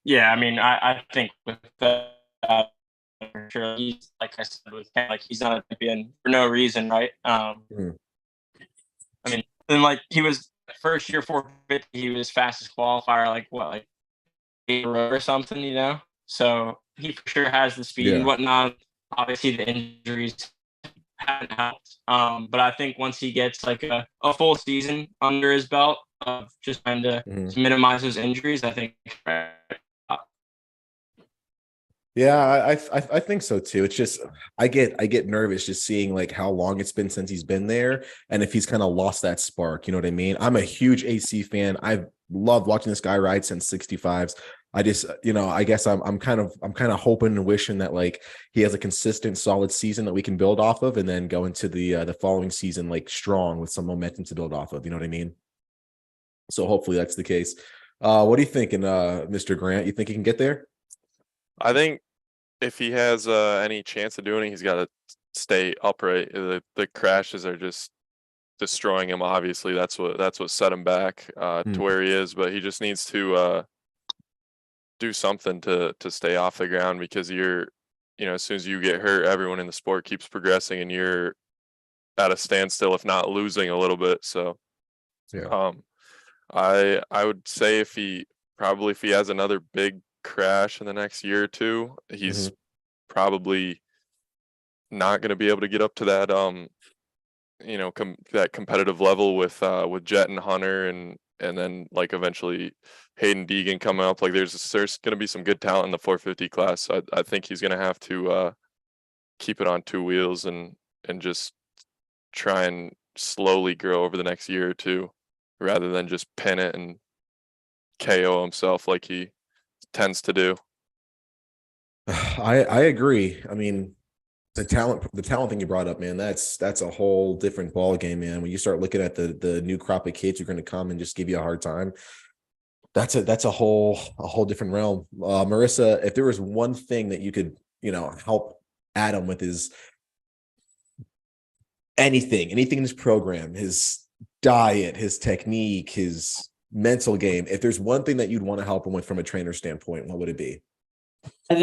Yeah, I mean, I think with that, for sure, he's, like I said, he's not a champion for no reason, right? I mean, and like he was first year 450, he was fastest qualifier, like 8 or something, you know. So he for sure has the speed and whatnot. Obviously, the injuries haven't helped, but I think once he gets like a full season under his belt of just trying to minimize those injuries, I think. Yeah, I think so too. It's just I get nervous just seeing like how long it's been since he's been there, and if he's kind of lost that spark. You know what I mean? I'm a huge AC fan. I've loved watching this guy ride since 65s. I just, you know, I guess I'm kind of hoping and wishing that like he has a consistent, solid season that we can build off of, and then go into the following season like strong with some momentum to build off of. You know what I mean? So hopefully that's the case. What are you thinking, Mr. Grant? You think he can get there? I think if he has any chance of doing it, he's got to stay upright. The crashes are just destroying him. Obviously, that's what set him back to where he is. But he just needs to do something to stay off the ground, because you're, as soon as you get hurt, everyone in the sport keeps progressing and you're at a standstill, if not losing a little bit. So Yeah. I would say if he has another big crash in the next year or two, he's probably not going to be able to get up to that that competitive level with Jet and Hunter, and then like eventually Hayden Deegan coming up. Like there's going to be some good talent in the 450 class. So I think he's going to have to keep it on two wheels and just try and slowly grow over the next year or two, rather than just pin it and KO himself like he tends to do. I agree. I mean, the talent thing you brought up, man, that's a whole different ball game, man. When you start looking at the new crop of kids who are going to come and just give you a hard time, that's a whole different realm. Marissa, if there was one thing that you could, help Adam with his anything in his program, his diet, his technique, his mental game, if there's one thing that you'd want to help him with from a trainer standpoint, what would it be? I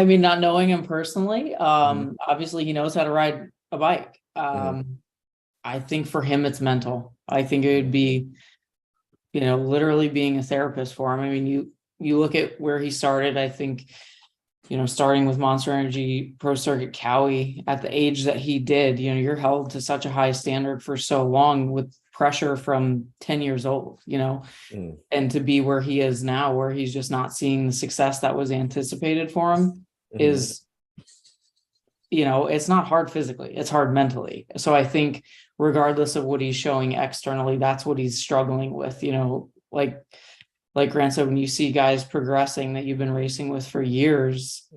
mean, not knowing him personally, obviously he knows how to ride a bike. I think for him, it's mental. I think it would be, literally being a therapist for him. I mean, you look at where he started, I think, starting with Monster Energy Pro Circuit Cowie at the age that he did, you're held to such a high standard for so long with pressure from 10 years old, and to be where he is now, where he's just not seeing the success that was anticipated for him is, it's not hard physically, it's hard mentally. So I think regardless of what he's showing externally, that's what he's struggling with, like Grant said, when you see guys progressing that you've been racing with for years,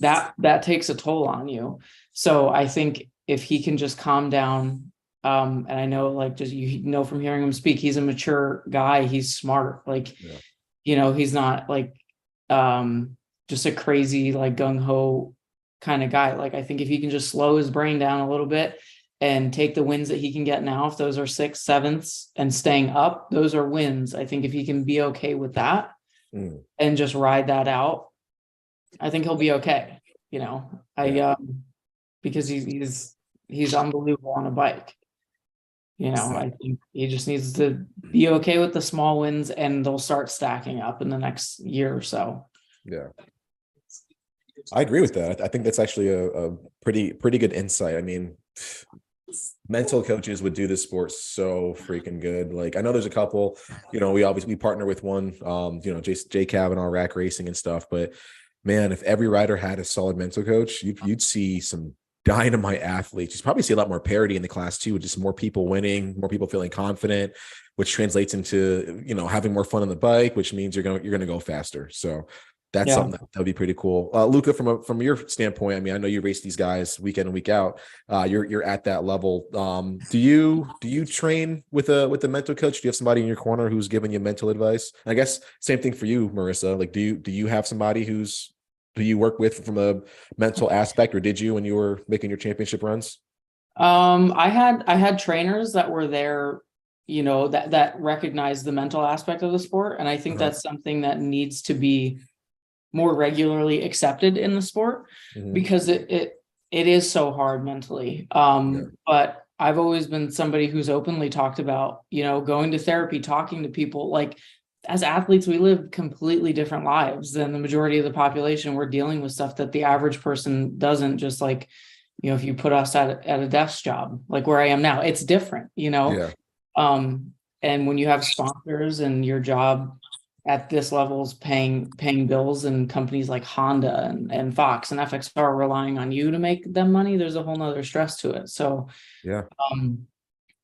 that takes a toll on you. So I think if he can just calm down, and I know, like, just, from hearing him speak, he's a mature guy. He's smart. Like, he's not like just a crazy, like, gung-ho kind of guy. Like, I think if he can just slow his brain down a little bit and take the wins that he can get now, if those are 6th, 7ths and staying up, those are wins. I think if he can be okay with that and just ride that out, I think he'll be okay. Because he's unbelievable on a bike. I think he just needs to be okay with the small wins, and they'll start stacking up in the next year or so. Yeah, I agree with that. I think that's actually a pretty good insight. I mean, mental coaches would do this sport so freaking good. Like, I know there's a couple, we partner with one, Jay Kavanaugh, Rack Racing and stuff, but man, if every rider had a solid mental coach, you'd see some dynamite athletes. You probably see a lot more parity in the class too, with just more people winning, more people feeling confident, which translates into, having more fun on the bike, which means you're going to go faster. So that's something that would be pretty cool. Luca, from your standpoint, I mean, I know you race these guys week in and week out. You're at that level. Do you train with a mental coach? Do you have somebody in your corner who's giving you mental advice? And I guess same thing for you, Marissa. Like, do you have somebody who you work with from a mental aspect, or did you when you were making your championship runs? I had trainers that were there, that recognized the mental aspect of the sport. And I think that's something that needs to be more regularly accepted in the sport, because it is so hard mentally. But I've always been somebody who's openly talked about, going to therapy, talking to people. Like, as athletes, we live completely different lives than the majority of the population. We're dealing with stuff that the average person doesn't. Just like, if you put us at a desk job, like where I am now, it's different, and when you have sponsors and your job at this level is paying bills, and companies like Honda and Fox and FXR are relying on you to make them money, there's a whole nother stress to it. So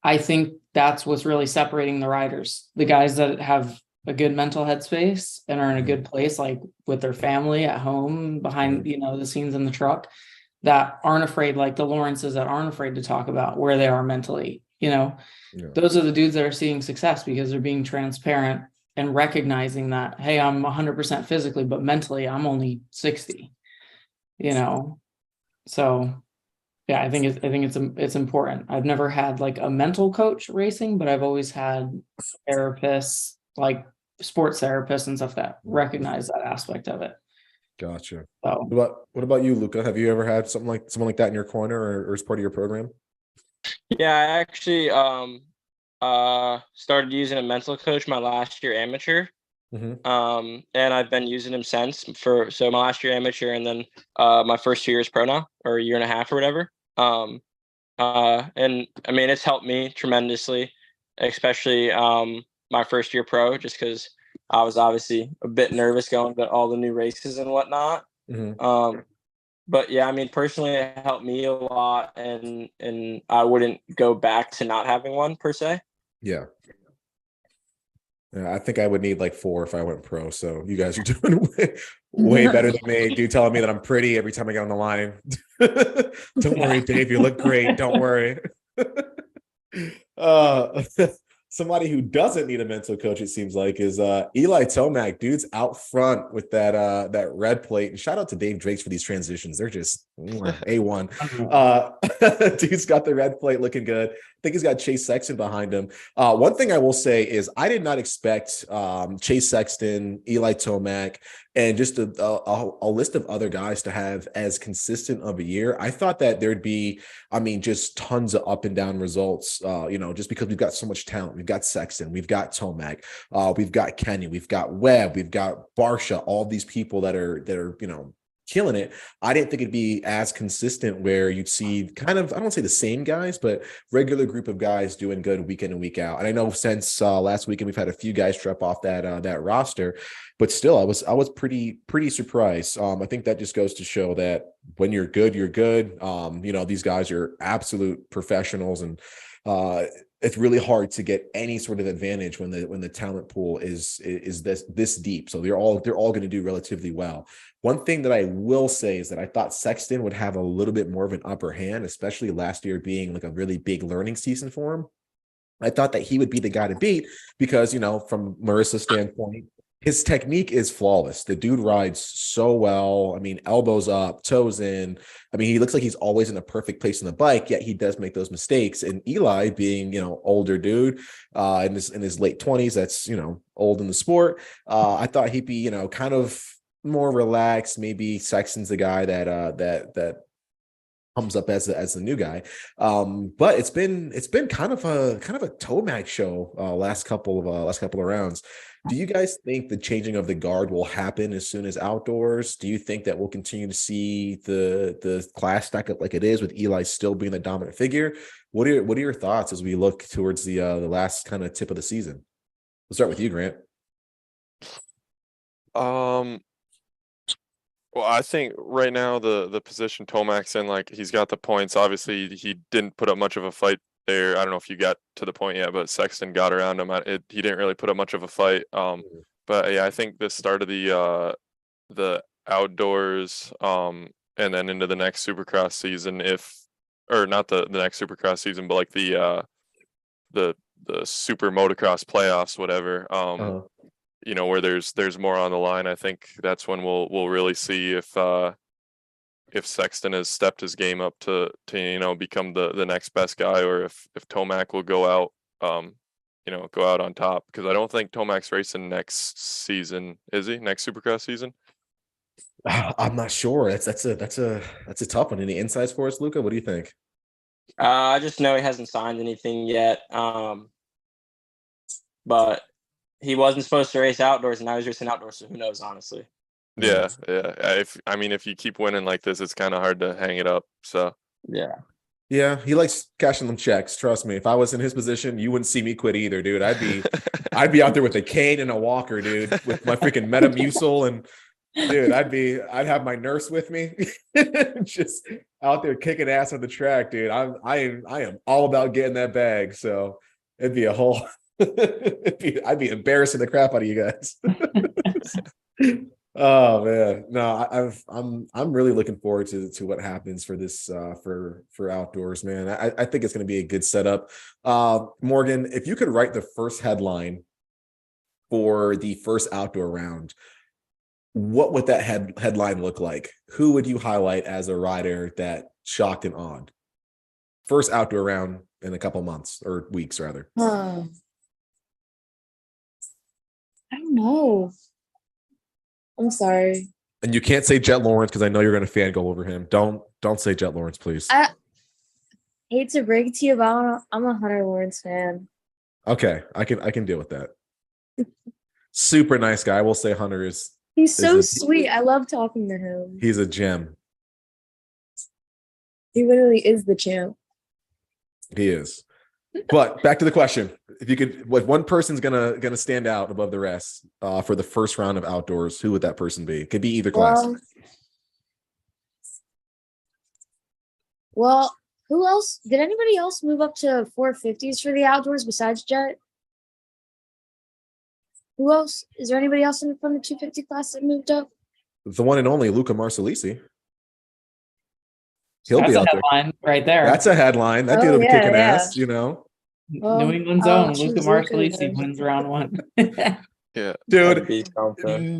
I think that's what's really separating the riders, the guys that have a good mental headspace and are in a good place, like with their family at home, behind, the scenes in the truck, that aren't afraid, like the Lawrences that aren't afraid to talk about where they are mentally, those are the dudes that are seeing success because they're being transparent and recognizing that, hey, I'm 100% physically, but mentally I'm only 60, so yeah, I think it's important. I've never had like a mental coach racing, but I've always had therapists, like sports therapists and stuff that recognize that aspect of it. Gotcha. So What about you, Luca? Have you ever had someone like that in your corner or as part of your program? Yeah, I actually started using a mental coach my last year amateur. And I've been using him since my last year amateur and then my first 2 years pro now, or a year and a half or whatever. And I mean, it's helped me tremendously, especially my first year pro, just because I was obviously a bit nervous going to all the new races and whatnot. But yeah, I mean, personally, it helped me a lot, and I wouldn't go back to not having one per se. Yeah. I think I would need like 4 if I went pro. So you guys are doing way better than me. Dude telling me that I'm pretty every time I get on the line. Don't worry, Dave. You look great. Don't worry. Somebody who doesn't need a mental coach, it seems like, is Eli Tomac. Dude's out front with that red plate. And shout out to Dave Drakes for these transitions. They're just A1. Dude's got the red plate looking good. I think he's got Chase Sexton behind him. One thing I will say is I did not expect Chase Sexton, Eli Tomac, and just a list of other guys to have as consistent of a year. I thought that there'd be, just tons of up and down results, just because we've got so much talent. We've got Sexton, we've got Tomac, we've got Kenny, we've got Webb, we've got Barsha, all these people that are killing it. I didn't think it'd be as consistent where you'd see kind of, I don't say the same guys, but regular group of guys doing good week in and week out. And I know since last weekend, we've had a few guys drop off that roster, but still I was pretty surprised. I think that just goes to show that when you're good, you're good. These guys are absolute professionals, and it's really hard to get any sort of advantage when the talent pool is this deep. So they're all going to do relatively well. One thing that I will say is that I thought Sexton would have a little bit more of an upper hand, especially last year being like a really big learning season for him. I thought that he would be the guy to beat because, from Marissa's standpoint, his technique is flawless. The dude rides so well. Elbows up, toes in. He looks like he's always in a perfect place on the bike, yet he does make those mistakes. And Eli being, older dude in his late 20s, that's, old in the sport. I thought he'd be, kind of more relaxed. Maybe Sexton's the guy that comes up as the new guy. But it's been kind of a Tomac show last couple of rounds. Do you guys think the changing of the guard will happen as soon as outdoors? Do you think that we'll continue to see the class stack up like it is with Eli still being the dominant figure? What are your thoughts as we look towards the last kind of tip of the season? We'll start with you, Grant. Well, I think right now the position Tomac's in, like, he's got the points. Obviously, he didn't put up much of a fight there. I don't know if you got to the point yet, but Sexton got around him. He didn't really put up much of a fight. But yeah, I think the start of the outdoors, and then into the next Supercross season, or not the next Supercross season, but like the Super Motocross playoffs, whatever. Where there's more on the line. I think that's when we'll really see if Sexton has stepped his game up to become the next best guy, or if Tomac will go out on top, because I don't think Tomac's racing next season. Is he next Supercross season? I'm not sure. That's a tough one. Any insights for us, Luca? What do you think? I just know he hasn't signed anything yet. But he wasn't supposed to race outdoors, and now he's racing outdoors. So who knows, honestly? Yeah. If you keep winning like this, it's kind of hard to hang it up. So yeah, he likes cashing them checks. Trust me. If I was in his position, you wouldn't see me quit either, dude. I'd be out there with a cane and a walker, dude, with my freaking Metamucil, and dude, I'd have my nurse with me, just out there kicking ass on the track, dude. I am all about getting that bag. So it'd be a whole. I'd be embarrassing the crap out of you guys. Oh man, no, I'm really looking forward to what happens for this for outdoors, man. I think it's going to be a good setup. Morgan, if you could write the first headline for the first outdoor round, what would that headline look like? Who would you highlight as a rider that shocked and awed? First outdoor round in a couple months or weeks, rather. I don't don't know. I'm sorry. And you can't say Jet Lawrence because I know you're going to fangirl over him. Don't say Jet Lawrence, please. I hate to break it to you, but I'm a Hunter Lawrence fan. Okay, I can deal with that. Super nice guy. I will say Hunter is. He's so sweet. I love talking to him. He's a gem. He literally is the champ. He is. But back to the question: if you could, what one person's gonna stand out above the rest for the first round of outdoors? Who would that person be? Could be either class. Well, who else? Did anybody else move up to 450s for the outdoors besides Jet? Who else? Is there anybody else from the 250 class that moved up? The one and only Luca Marsalisi. He'll That's be a out there. headline right there. That's a headline. That dude will be kicking ass, you know. New England's own Luca Marsalisi wins round one. Yeah, dude,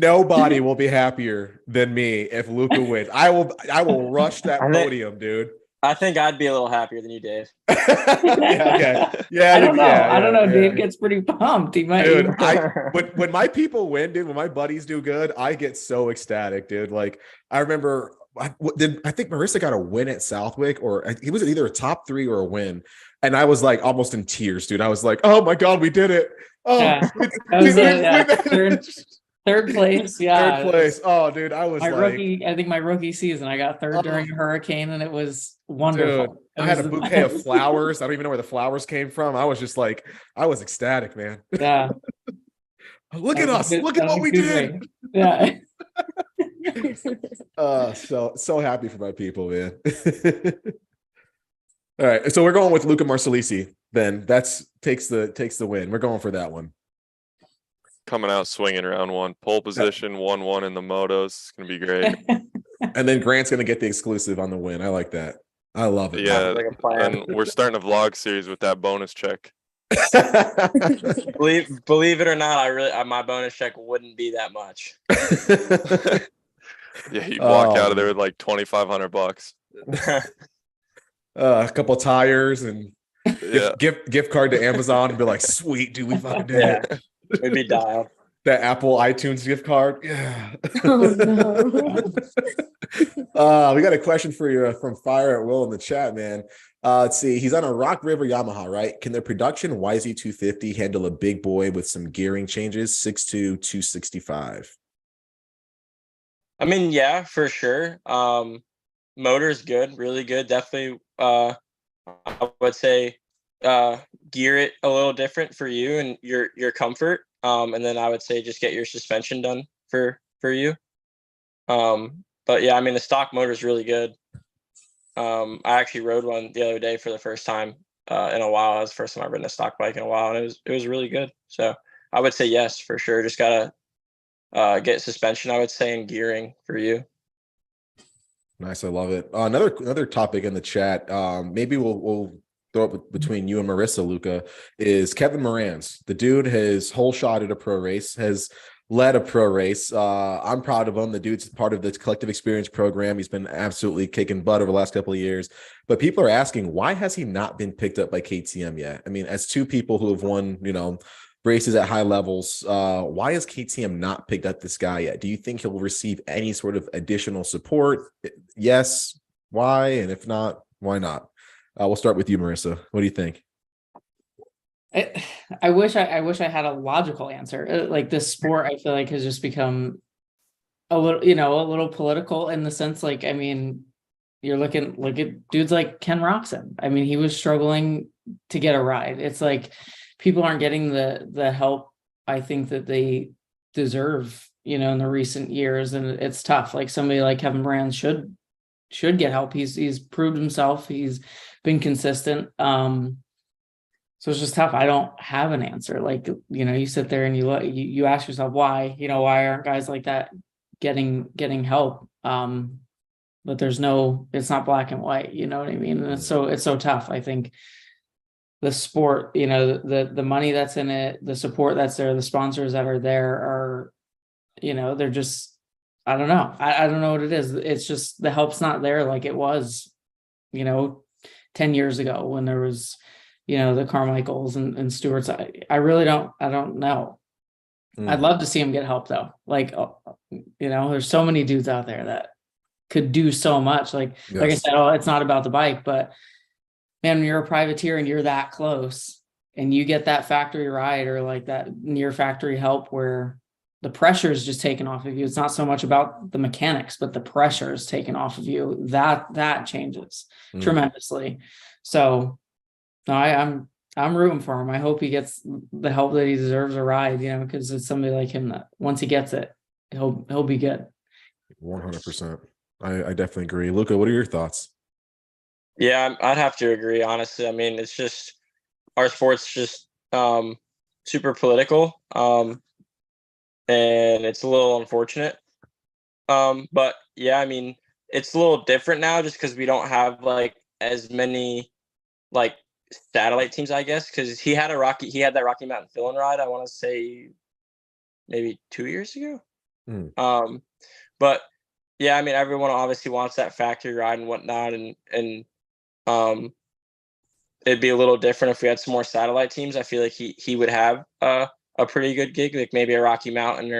nobody will be happier than me if Luca wins. I will rush that podium, dude. I think I'd be a little happier than you, Dave. Yeah, okay. Yeah, I don't know. Yeah, I don't know. yeah. Dave gets pretty pumped. He might. Dude, when my people win, dude, when my buddies do good, I get so ecstatic, dude. Like I remember, I think Marissa got a win at Southwick, or he was either a top 3 or a win, and I was like almost in tears, dude. I was like, "Oh my god, we did it!" Oh, yeah. Third place, yeah. Third place. Oh, dude, I was I think my rookie season, I got third during a hurricane, and it was wonderful. Dude, I had a bouquet of flowers. I don't even know where the flowers came from. I was just like, I was ecstatic, man. Yeah. Look at us. Look at what we did. Yeah. So happy for my people, man. All right, so we're going with Luca Marsalisi. Then takes the win. We're going for that one. Coming out swinging round one, pole position, 1-1 in the motos. It's gonna be great. And then Grant's gonna get the exclusive on the win. I like that. I love it. Yeah, and we're starting a vlog series with that bonus check. Believe it or not, my bonus check wouldn't be that much. Yeah, you walk out of there with like $2,500. A couple of tires and gift card to Amazon and be like, sweet, dude, we fucking did it. We'd be dialed. That Apple iTunes gift card. Yeah. Oh, no. We got a question for you from Fire at Will in the chat, man. Let's see. He's on a Rock River Yamaha, right? Can their production YZ250 handle a big boy with some gearing changes? 6'2", 265. I mean, yeah, for sure. Motor's good, really good. Definitely, I would say gear it a little different for you and your comfort. And then I would say just get your suspension done for you. But yeah, I mean, the stock motor is really good. I actually rode one the other day for the first time in a while. That was the first time I've ridden a stock bike in a while, and it was really good. So I would say yes, for sure. Just gotta get suspension, I would say, and gearing for you. Nice, I love it. Another topic in the chat. Maybe we'll throw it between you and Marissa, Luca, is Kevin Moran's. The dude has whole shot at a pro race, has led a pro race. I'm proud of him. The dude's part of the collective experience program. He's been absolutely kicking butt over the last couple of years. But people are asking, why has he not been picked up by KTM yet? I mean, as two people who have won, races at high levels, why has KTM not picked up this guy yet? Do you think he'll receive any sort of additional support? Yes. Why? And if not, why not? We'll start with you, Marissa. What do you think? I wish I had a logical answer. Like, this sport, I feel like, has just become a little political in the sense, like, I mean, look at dudes like Ken Roczen. I mean, he was struggling to get a ride. It's like people aren't getting the help I think that they deserve, in the recent years, and it's tough. Like, somebody like Kevin Brand should get help. He's proved himself. He's been consistent. So it's just tough. I don't have an answer. Like, you sit there and you ask yourself why, why aren't guys like that getting help? But it's not black and white, you know what I mean? And it's so tough. I think the sport, the money that's in it, the support that's there, the sponsors that are there are, they're just, I don't know. I don't know what it is. It's just the help's not there like it was, 10 years ago when there was, the Carmichaels and Stewarts. I really don't know. I'd love to see him get help though. Like, there's so many dudes out there that could do so much. Like I said, it's not about the bike, but man, when you're a privateer and you're that close and you get that factory ride or like that near factory help where the pressure is just taken off of you. It's not so much about the mechanics, but the pressure is taken off of you. That changes tremendously. So no, I'm rooting for him. I hope he gets the help that he deserves a ride, because it's somebody like him that once he gets it, he'll be good. 100%. I definitely agree. Luca, what are your thoughts? Yeah, I'd have to agree, honestly. I mean, it's just our sport's just super political, and it's a little unfortunate. But yeah, I mean, it's a little different now just because we don't have like as many like satellite teams, I guess, because he had that Rocky Mountain fill-in ride, I want to say maybe 2 years ago. But yeah, I mean, everyone obviously wants that factory ride and whatnot, and it'd be a little different if we had some more satellite teams. I feel like he would have a pretty good gig, like maybe a Rocky Mountain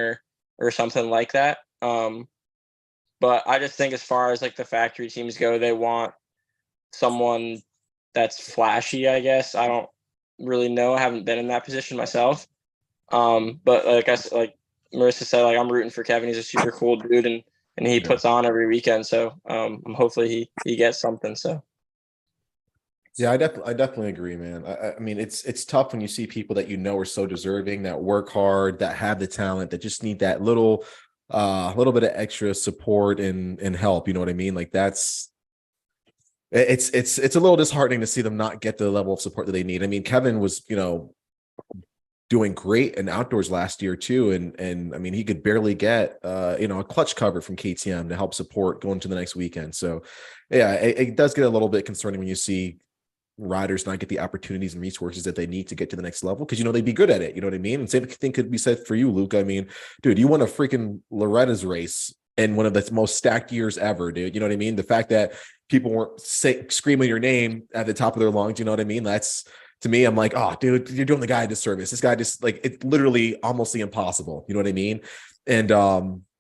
or something like that. But I just think as far as like the factory teams go, they want someone that's flashy, I guess. I don't really know. I haven't been in that position myself. But like Marissa said, like I'm rooting for Kevin. He's a super cool dude and he puts on every weekend. So hopefully he gets something. So yeah, I definitely agree, man. I mean, it's tough when you see people that are so deserving, that work hard, that have the talent, that just need that little bit of extra support and help. You know what I mean? Like it's a little disheartening to see them not get the level of support that they need. I mean, Kevin was, doing great in outdoors last year too. And I mean, he could barely get, a clutch cover from KTM to help support going to the next weekend. So yeah, it does get a little bit concerning when you see riders not get the opportunities and resources that they need to get to the next level, because they'd be good at it. You know what I mean? And same thing could be said for you, Luke. I mean, dude, you won a freaking Loretta's race in one of the most stacked years ever, dude. You know what I mean? The fact that people weren't screaming your name at the top of their lungs, you know what I mean? That's, to me, I'm like, oh, dude, you're doing the guy a disservice. This guy just like, it's literally almost the impossible. You know what I mean? And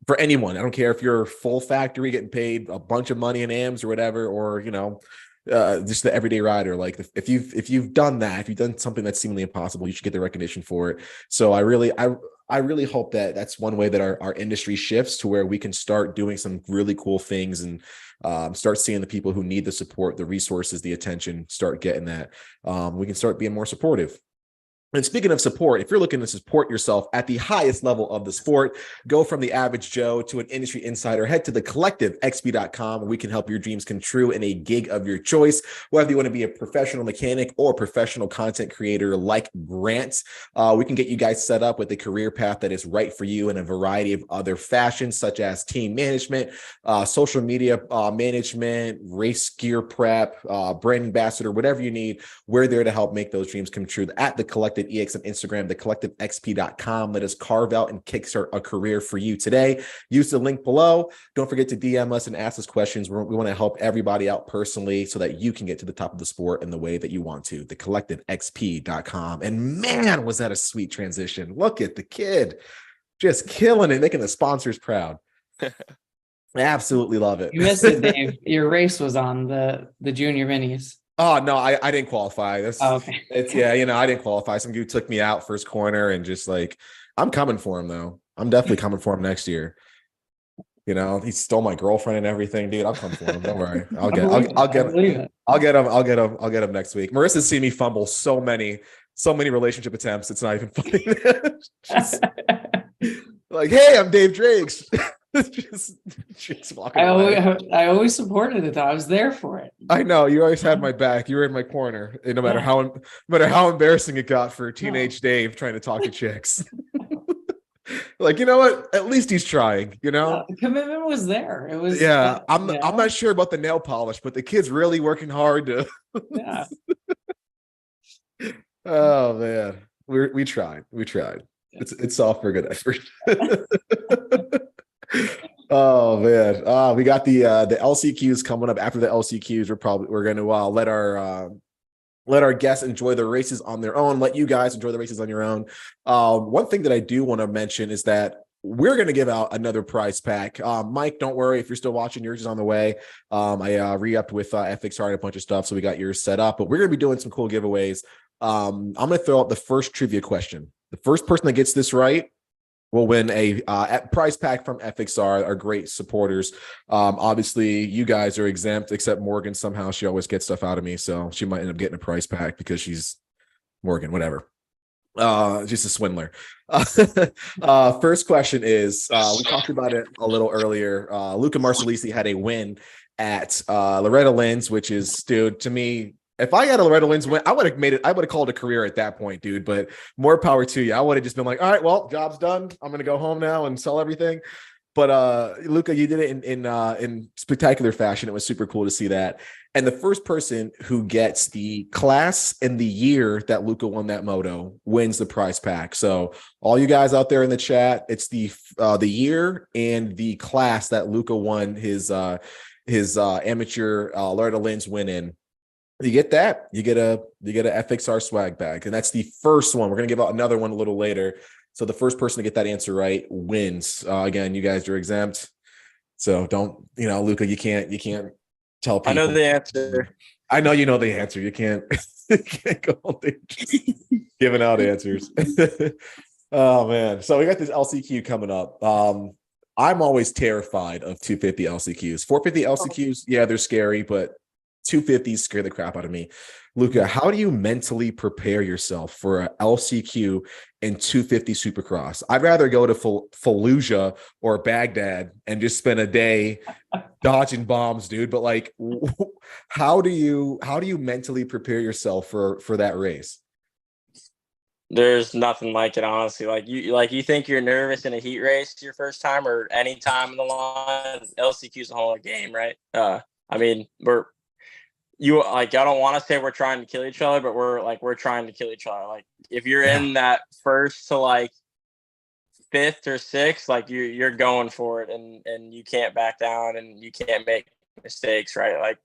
for anyone, I don't care if you're full factory getting paid a bunch of money in AMs or whatever, or just the everyday rider. Like if you've done that, if you've done something that's seemingly impossible, you should get the recognition for it. So I really hope that that's one way that our industry shifts to where we can start doing some really cool things and start seeing the people who need the support, the resources, the attention, start getting that. We can start being more supportive. And speaking of support, if you're looking to support yourself at the highest level of the sport, go from the average Joe to an industry insider, head to thecollectivexp.com, where we can help your dreams come true in a gig of your choice. Whether you want to be a professional mechanic or professional content creator like Grant, we can get you guys set up with a career path that is right for you in a variety of other fashions, such as team management, social media management, race gear prep, brand ambassador, whatever you need. We're there to help make those dreams come true at the Collective EX on Instagram, thecollectivexp.com. Let us carve out and kickstart a career for you today. Use the link below. Don't forget to DM us and ask us questions. We want to help everybody out personally so that you can get to the top of the sport in the way that you want to. Thecollectivexp.com. And man, was that a sweet transition. Look at the kid just killing it, making the sponsors proud. I absolutely love it. You missed it, Dave. Your race was on the junior minis. Oh no, I didn't qualify. Okay. I didn't qualify. Some dude took me out first corner and just like, I'm coming for him though. I'm definitely coming for him next year. He stole my girlfriend and everything, dude. I'll come for him. Don't worry. I'll get him next week. Marissa's seen me fumble so many relationship attempts. It's not even funny. Like, hey, I'm Dave Drakes. just walking I always supported it though. I was there for it. I know you always had my back. You were in my corner, and no matter how embarrassing it got for teenage Dave trying to talk to chicks. Like, you know what? At least he's trying. The commitment was there. It was. Yeah, I'm not sure about the nail polish, but the kid's really working hard to. Yeah. Oh man, we tried. It's all for good effort. Oh man, we got the LCQs coming up. After the LCQs, we're going to let our let our guests enjoy the races on their own, let you guys enjoy the races on your own. One thing that I do want to mention is that we're going to give out another prize pack. Mike, don't worry if you're still watching, yours is on the way. I re-upped with Eckhardt a bunch of stuff, so we got yours set up, but we're going to be doing some cool giveaways. I'm going to throw out the first trivia question. The first person that gets this right will win a prize pack from FXR, our great supporters. Obviously, you guys are exempt, except Morgan. Somehow she always gets stuff out of me, so she might end up getting a prize pack because she's Morgan, whatever. Just a swindler. First question is, we talked about it a little earlier. Luca Marsalisi had a win at Loretta Lynn's, which is, dude, to me, if I had a Loretta Lynn's win, I would have made it. I would have called it a career at that point, dude. But more power to you. I would have just been like, all right, well, job's done. I'm gonna go home now and sell everything. But Luca, you did it in spectacular fashion. It was super cool to see that. And the first person who gets the class and the year that Luca won that moto wins the prize pack. So all you guys out there in the chat, it's the year and the class that Luca won his amateur Loretta Lynn's win in. You get that, you get a FXR swag bag, and that's the first one. We're gonna give out another one a little later. So the first person to get that answer right wins. Again, you guys are exempt, so don't, Luca, you can't tell people. I know the answer. I know you know the answer. You can't, you can't go on there just giving out answers. Oh man, so we got this LCQ coming up. I'm always terrified of 250 LCQs. 450 LCQs, yeah, they're scary, but 250s scare the crap out of me. Luca, how do you mentally prepare yourself for a LCQ and 250 Supercross? I'd rather go to Fallujah or Baghdad and just spend a day dodging bombs, dude. But like, how do you mentally prepare yourself for that race? There's nothing like it, honestly. Like you think you're nervous in a heat race your first time or any time in the line. LCQ's a whole other game, right? I mean, I don't want to say we're trying to kill each other, but we're trying to kill each other. Like if you're in that first to like fifth or sixth, like you're going for it, and you can't back down and you can't make mistakes, right? Like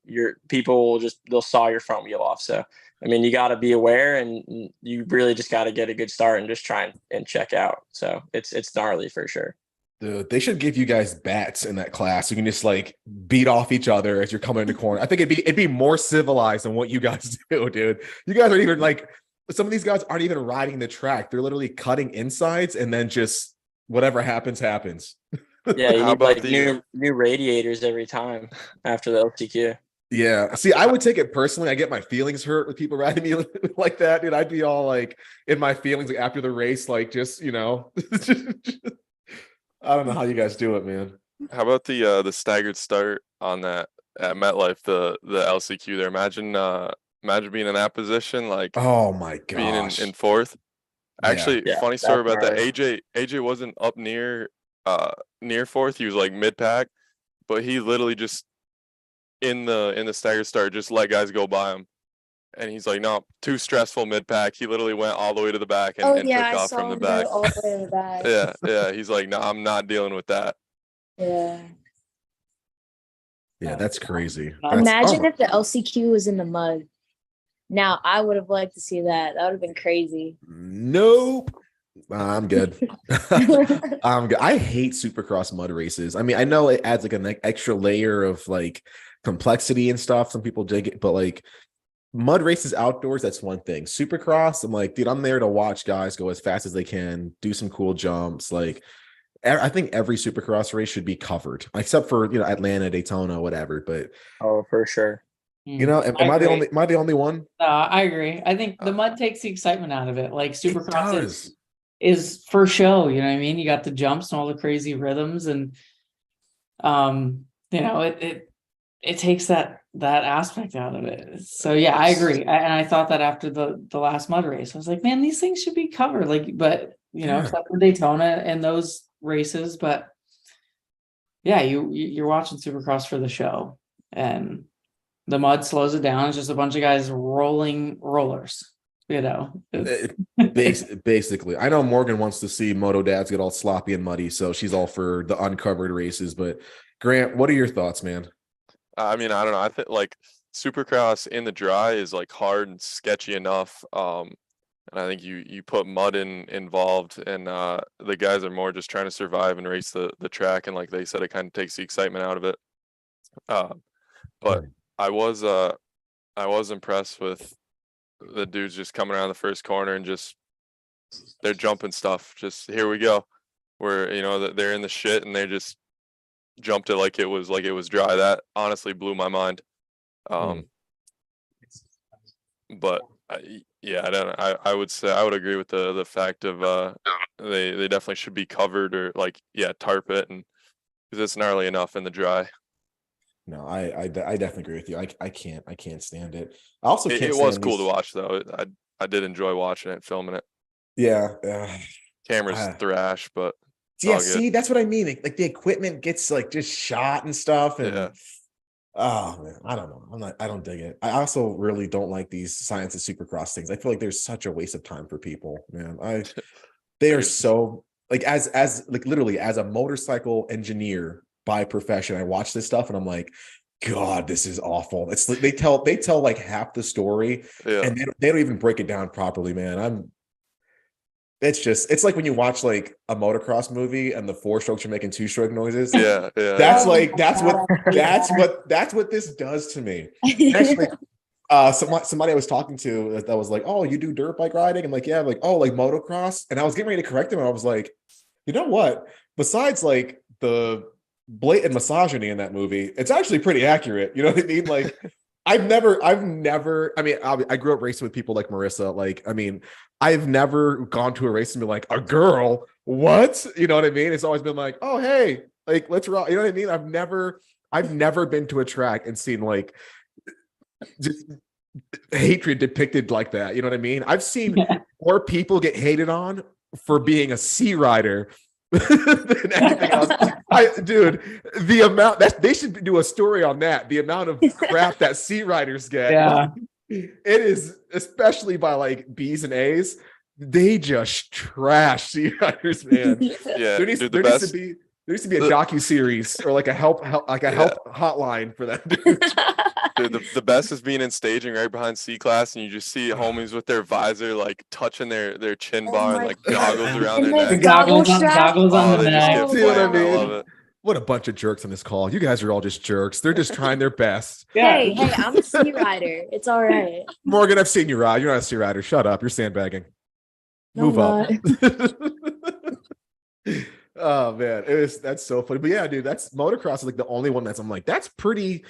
people will they'll saw your front wheel off. So I mean, you got to be aware, and you really just got to get a good start and just try and check out. So it's gnarly for sure. Dude, they should give you guys bats in that class. You can just like beat off each other as you're coming in the corner. I think it'd be more civilized than what you guys do, dude. You guys aren't even like, some of these guys aren't even riding the track. They're literally cutting insides and then just whatever happens. Yeah, you need like new radiators every time after the LTQ. Yeah. See, I would take it personally. I get my feelings hurt with people riding me like that, dude. I'd be all like in my feelings like after the race, like just, I don't know how you guys do it, man. How about the staggered start on that at MetLife, the LCQ there? Imagine being in that position, like, oh my gosh, being in fourth. Actually, Yeah, funny story about that. right. AJ wasn't up near fourth. He was like mid pack, but he literally just in the staggered start just let guys go by him. And he's like, no, too stressful mid pack. He literally went all the way to the back and took off from the back. All the way to the back. Yeah. He's like, no, I'm not dealing with that. Yeah. Yeah, that's crazy. Imagine if the LCQ was in the mud. Now, I would have liked to see that. That would have been crazy. Nope. I'm good. I'm good. I hate Supercross mud races. I mean, I know it adds like an extra layer of like complexity and stuff. Some people dig it, but like mud races outdoors, that's one thing. Supercross, I'm like, dude, I'm there to watch guys go as fast as they can, do some cool jumps. Like, I think every Supercross race should be covered, except for Atlanta, Daytona, whatever. But for sure. Am I the only one? I agree. I think the mud takes the excitement out of it. Like Supercross It is for show. You know what I mean? You got the jumps and all the crazy rhythms, and it takes that aspect out of it. So yeah, I agree. And I thought that after the last mud race, I was like, man, these things should be covered. Like, but except for Daytona and those races, but yeah, you're watching Supercross for the show, and the mud slows it down. It's just a bunch of guys rolling rollers, Basically. I know Morgan wants to see moto dads get all sloppy and muddy, so she's all for the uncovered races. But Grant, what are your thoughts, man? I mean, I don't know. I think like Supercross in the dry is like hard and sketchy enough. And I think you put mud involved, and the guys are more just trying to survive and race the track. And like they said, it kind of takes the excitement out of it. But I was impressed with the dudes just coming around the first corner and just they're jumping stuff. Just here we go. Where they're in the shit and they just jumped it like it was dry. That honestly blew my mind. But I would say I would agree with the fact of they definitely should be covered or tarp it, and because it's gnarly enough in the dry. No, I definitely agree with you. I can't stand it. I also can't. It was cool to watch though. I did enjoy watching it, filming it. Yeah, cameras thrash, but yeah. See, that's what I mean. Like the equipment gets like just shot and stuff, and oh man, I don't know. I don't dig it. I also really don't like these science and Supercross things. I feel like there's such a waste of time for people, man. They are so like as like literally as a motorcycle engineer by profession, I watch this stuff and I'm like, God, this is awful. It's like they tell like half the story, and they don't even break it down properly, man. It's like when you watch like a motocross movie and the four strokes are making two stroke noises. Yeah. That's what this does to me. Actually, somebody I was talking to that was like, "Oh, you do dirt bike riding?" I'm like, "Yeah." I'm like, "Oh, like motocross?" And I was getting ready to correct him, and I was like, "You know what? Besides like the blatant misogyny in that movie, it's actually pretty accurate." You know what I mean? Like, I've never. I mean, I grew up racing with people like Marissa. Like, I mean, I've never gone to a race and been like, a girl, what? You know what I mean? It's always been like, oh, hey, like, let's rock. You know what I mean? I've never been to a track and seen like just hatred depicted like that. You know what I mean? I've seen more people get hated on for being a sea rider than anything else. Dude, the amount that they should do a story on that, the amount of crap that sea riders get. Yeah. It is, especially by like B's and A's, they just trash sea riders, man. Yeah, there needs to be a docu-series or like a help hotline for that dude. Dude, the best is being in staging right behind C class, and you just see homies with their visor like touching their chin bar and like goggles around their neck. Goggles on the They just neck. get See what I flamed. I mean? love it. What a bunch of jerks on this call. You guys are all just jerks. They're just trying their best. Hey, I'm a sea rider. It's all right. Morgan, I've seen you ride. You're not a sea rider. Shut up. You're sandbagging. No, Move up. I'm Oh man, that's so funny. But yeah, dude, that's motocross is like the only one I'm like, that's pretty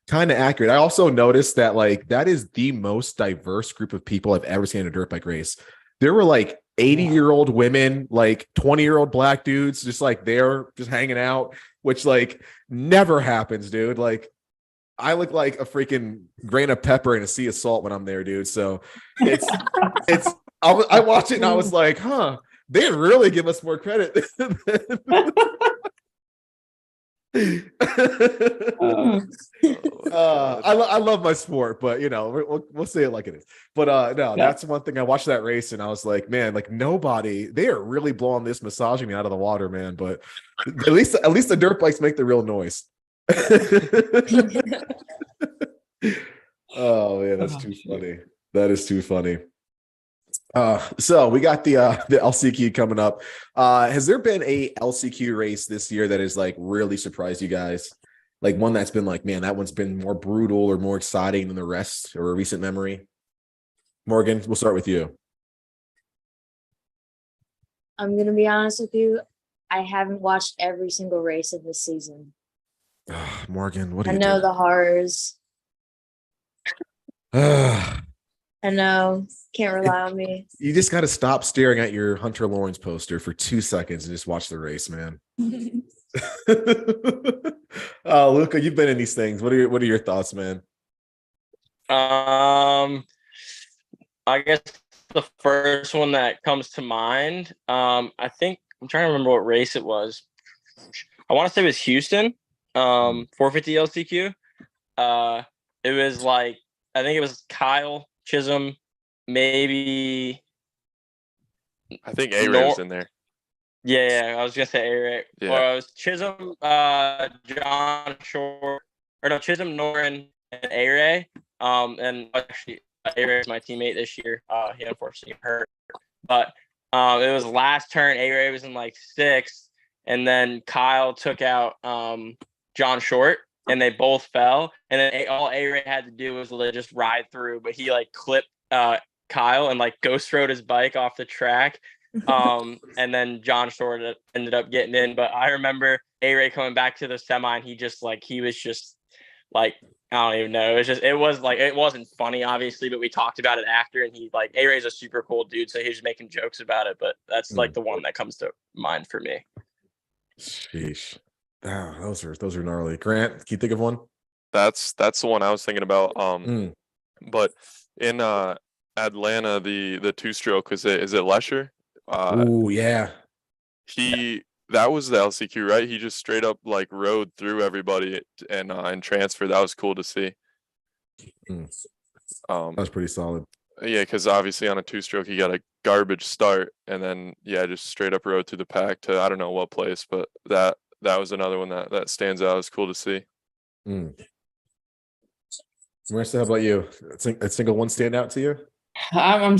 kind of accurate. I also noticed that like that is the most diverse group of people I've ever seen in a dirt bike race. There were like 80-year-old women, like 20-year-old black dudes, just like they're just hanging out, which like never happens, dude. Like I look like a freaking grain of pepper in a sea of salt when I'm there, dude. So I watched it and I was like, huh, they really give us more credit. I love my sport, but we'll say it like it is. But that's one thing. I watched that race and I was like, man, like they are really blowing this misogyny out of the water, man. But at least the dirt bikes make the real noise. Oh man, that's too funny. That is too funny. So we got the LCQ coming up. Has there been a LCQ race this year that has like really surprised you guys? Like one that's been like, man, that one's been more brutal or more exciting than the rest, or a recent memory? Morgan, we'll start with you. going to be honest with you. I haven't watched every single race of this season. Morgan, what do I you know do? the horrors. I know. Can't rely on me. You just got to stop staring at your Hunter Lawrence poster for 2 seconds and just watch the race, man. Luca, you've been in these things. What are your thoughts, man? I guess the first one that comes to mind, I think I'm trying to remember what race it was. I want to say it was Houston, 450 LCQ. It was like, I think it was Kyle, Chisholm, maybe. I think A-Ray was in there. Yeah, I was gonna say A-Ray. Yeah. Or it was Chisholm, John Shore, or no, Chisholm, Noren, A-Ray. And actually, A-Ray is my teammate this year. He unfortunately hurt. But it was last turn. A-Ray was in like 6th. And then Kyle took out John Short, and they both fell. And then all A-Ray had to do was just ride through. But he like clipped Kyle and like ghost rode his bike off the track. And then John Short ended up getting in. But I remember A-Ray coming back to the semi, and he was just like, I don't even know. It wasn't funny, obviously, but we talked about it after, and A-Ray's a super cool dude, so he was making jokes about it, but that's like the one that comes to mind for me. Sheesh. Oh, those are gnarly. Grant, can you think of one? That's the one I was thinking about. But in Atlanta, the two-stroke, is it Lesher? Oh yeah. That was the LCQ, right? He just straight up like rode through everybody and transferred. That was cool to see. That was pretty solid. Yeah, because obviously on a two-stroke he got a garbage start, and then just straight up rode through the pack to I don't know what place, but that was another one that stands out. It's cool to see. Marissa, how about you? A single one stand out to you? I'm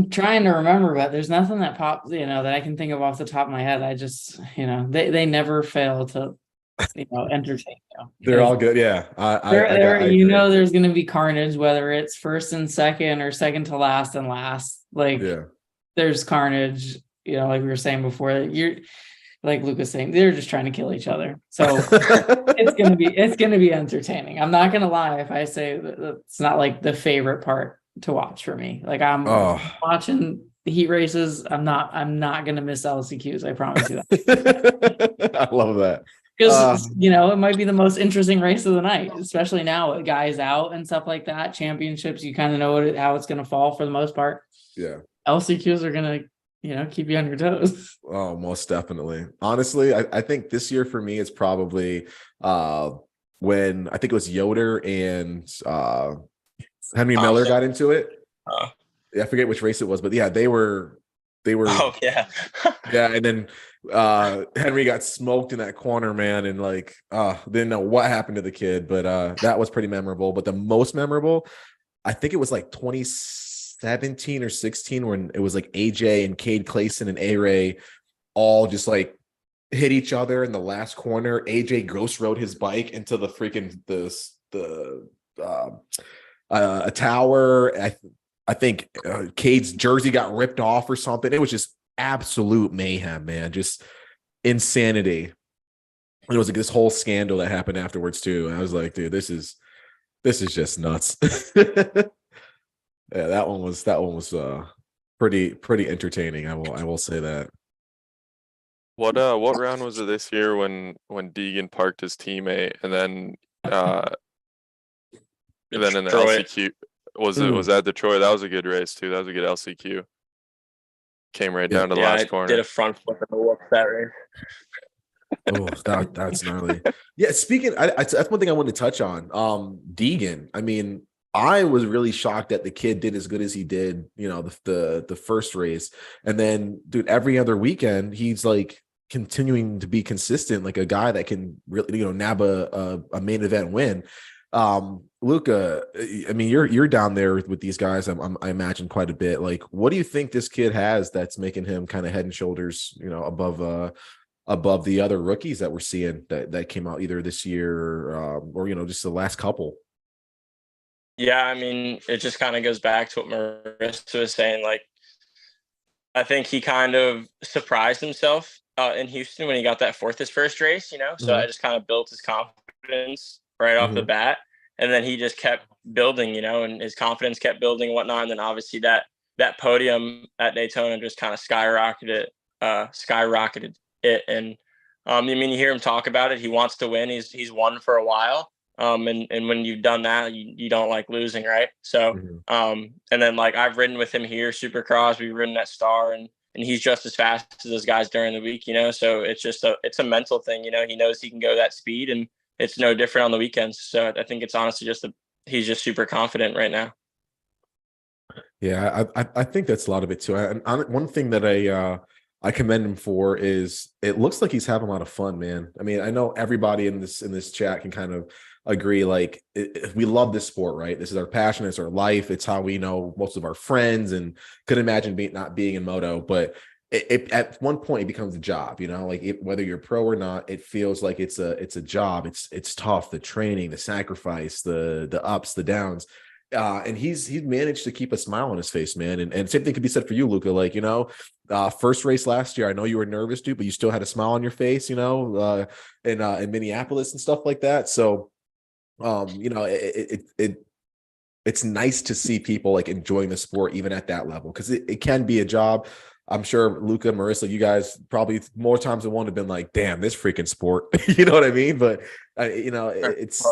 trying to remember, but there's nothing that pops, that I can think of off the top of my head. I just, they never fail to, entertain you. They're all good. Yeah. There's going to be carnage, whether it's first and second or second to last and last. There's carnage, like we were saying before, you're like Luca's saying, they're just trying to kill each other. So it's going to be entertaining. I'm not going to lie if I say that it's not like the favorite part to watch for me. Like I'm watching the heat races. I'm not going to miss LCQs. I promise you that. I love that. Because, it might be the most interesting race of the night, especially now with guys out and stuff like that. Championships, you kind of know how it's going to fall for the most part. Yeah. LCQs are going to, keep you on your toes. Oh, most definitely. Honestly, I think this year for me, it's probably when I think it was Yoder and Henry Miller got into it. I forget which race it was, but yeah, they were. Oh yeah. Yeah, and then Henry got smoked in that corner, man, and didn't know what happened to the kid, but that was pretty memorable. But the most memorable, I think it was like 2017 or 16 when it was like AJ and Cade Clayson and A-Ray all just like hit each other in the last corner. AJ ghost rode his bike into the freaking a tower. I think Cade's jersey got ripped off or something. It was just absolute mayhem, man. Just insanity. And it was like this whole scandal that happened afterwards too. And I was like, dude, this is just nuts. Yeah, that one was pretty entertaining. I will say that. What round was it this year when Deegan parked his teammate and then in the LCQ was that Detroit? That was a good race too. That was a good LCQ. Came right down to the last corner. Did a front flip and a whoop that race. Oh, that's gnarly. Yeah, speaking, that's one thing I wanted to touch on. Deegan. I mean, I was really shocked that the kid did as good as he did. The first race, and then, dude, every other weekend he's like continuing to be consistent, like a guy that can really, nab a main event win. Luca, I mean, you're down there with these guys. I imagine quite a bit. Like, what do you think this kid has that's making him kind of head and shoulders, above the other rookies that we're seeing that came out either this year or just the last couple? Yeah, I mean, it just kind of goes back to what Marissa was saying. Like, I think he kind of surprised himself in Houston when he got that fourth his first race, So I just kind of built his confidence right off the bat. And then he just kept building, and his confidence kept building and whatnot. And then obviously that podium at Daytona just kind of skyrocketed it. And I mean, you hear him talk about it. He wants to win. He's won for a while. And when you've done that, you don't like losing, right? So, and then I've ridden with him here, Supercross. We've ridden at Star, and he's just as fast as those guys during the week, So it's just it's a mental thing, He knows he can go that speed, and it's no different on the weekends. So I think it's honestly he's just super confident right now. Yeah, I think that's a lot of it too. And one thing that I commend him for is it looks like he's having a lot of fun, man. I mean, I know everybody in this chat can kind of agree. Like we love this sport, right? This is our passion. It's our life. It's how we know most of our friends, and couldn't imagine not being in moto, but at one point it becomes a job, like whether you're pro or not, it feels like it's a job. It's tough, the training, the sacrifice, the ups, the downs. And he's managed to keep a smile on his face, man. And same thing could be said for you, Luca. Like, first race last year, I know you were nervous, dude, but you still had a smile on your face, in Minneapolis and stuff like that. So, it's nice to see people like enjoying the sport even at that level, because it can be a job. I'm sure Luca, Marissa, you guys probably more times than one have been like, damn, this freaking sport. You know what I mean? But it's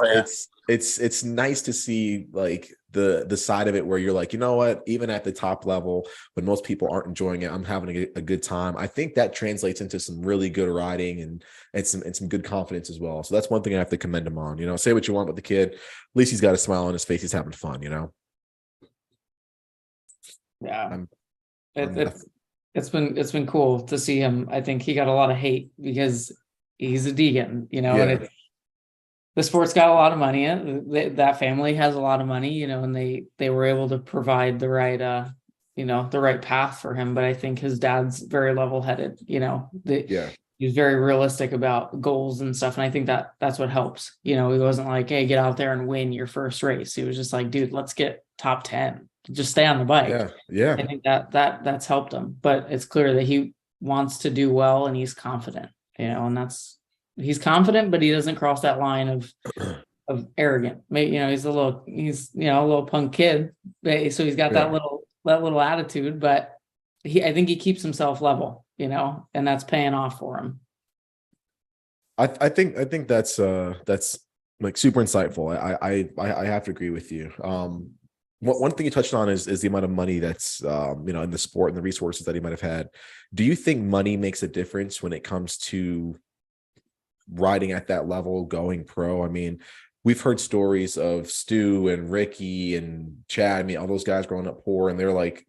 nice to see like the side of it where you're like, you know what, even at the top level, when most people aren't enjoying it, I'm having a good time. I think that translates into some really good riding and some good confidence as well. So that's one thing I have to commend him on. Say what you want about the kid, at least he's got a smile on his face. He's having fun. Yeah. It's been cool to see him. I think he got a lot of hate because he's a Deegan, and the sport's got a lot of money in it. That family has a lot of money, and they were able to provide the right, the right path for him. But I think his dad's very level-headed, He was very realistic about goals and stuff. And I think that's what helps. He wasn't like, hey, get out there and win your first race. He was just like, dude, let's get top 10. Just stay on the bike. Yeah. I think that's helped him. But it's clear that he wants to do well and he's confident, and he's confident, but he doesn't cross that line of arrogant. Maybe, he's a little punk kid. So he's got that little attitude, but I think he keeps himself level, and that's paying off for him. I think that's like super insightful. I have to agree with you. One thing you touched on is the amount of money that's in the sport and the resources that he might have had. Do you think money makes a difference when it comes to riding at that level, going pro? I mean, we've heard stories of Stu and Ricky and Chad. I mean, all those guys growing up poor, and they're like,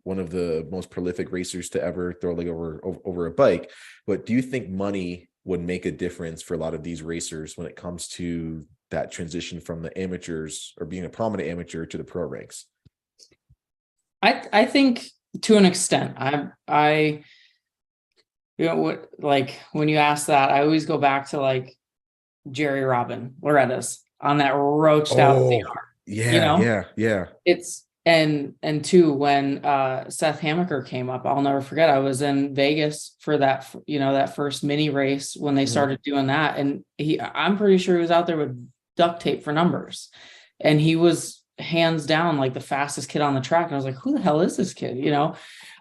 one of the most prolific racers to ever throw a leg over a bike. But do you think money would make a difference for a lot of these racers when it comes to that transition from the amateurs or being a prominent amateur to the pro ranks? I think to an extent. I when you ask that, I always go back to like Jerry Robin Loretta's on that roached out CR. Yeah. It's and two, when Seth Hamaker came up, I'll never forget. I was in Vegas for that, that first mini race when they started doing that, and I'm pretty sure he was out there with duct tape for numbers, and he was hands down like the fastest kid on the track. And I was like, who the hell is this kid?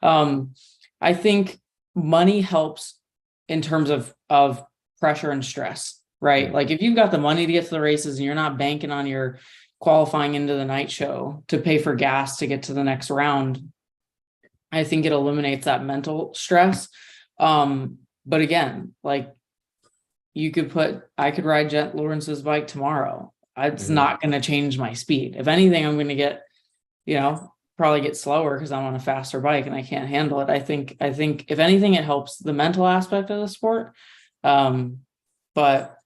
I think money helps in terms of pressure and stress, right? Like if you've got the money to get to the races and you're not banking on your qualifying into the night show to pay for gas to get to the next round, I think it eliminates that mental stress. But again, like I could ride Jet Lawrence's bike tomorrow. It's not going to change my speed. If anything, I'm going to get, probably get slower because I'm on a faster bike and I can't handle it. I think if anything, it helps the mental aspect of the sport. But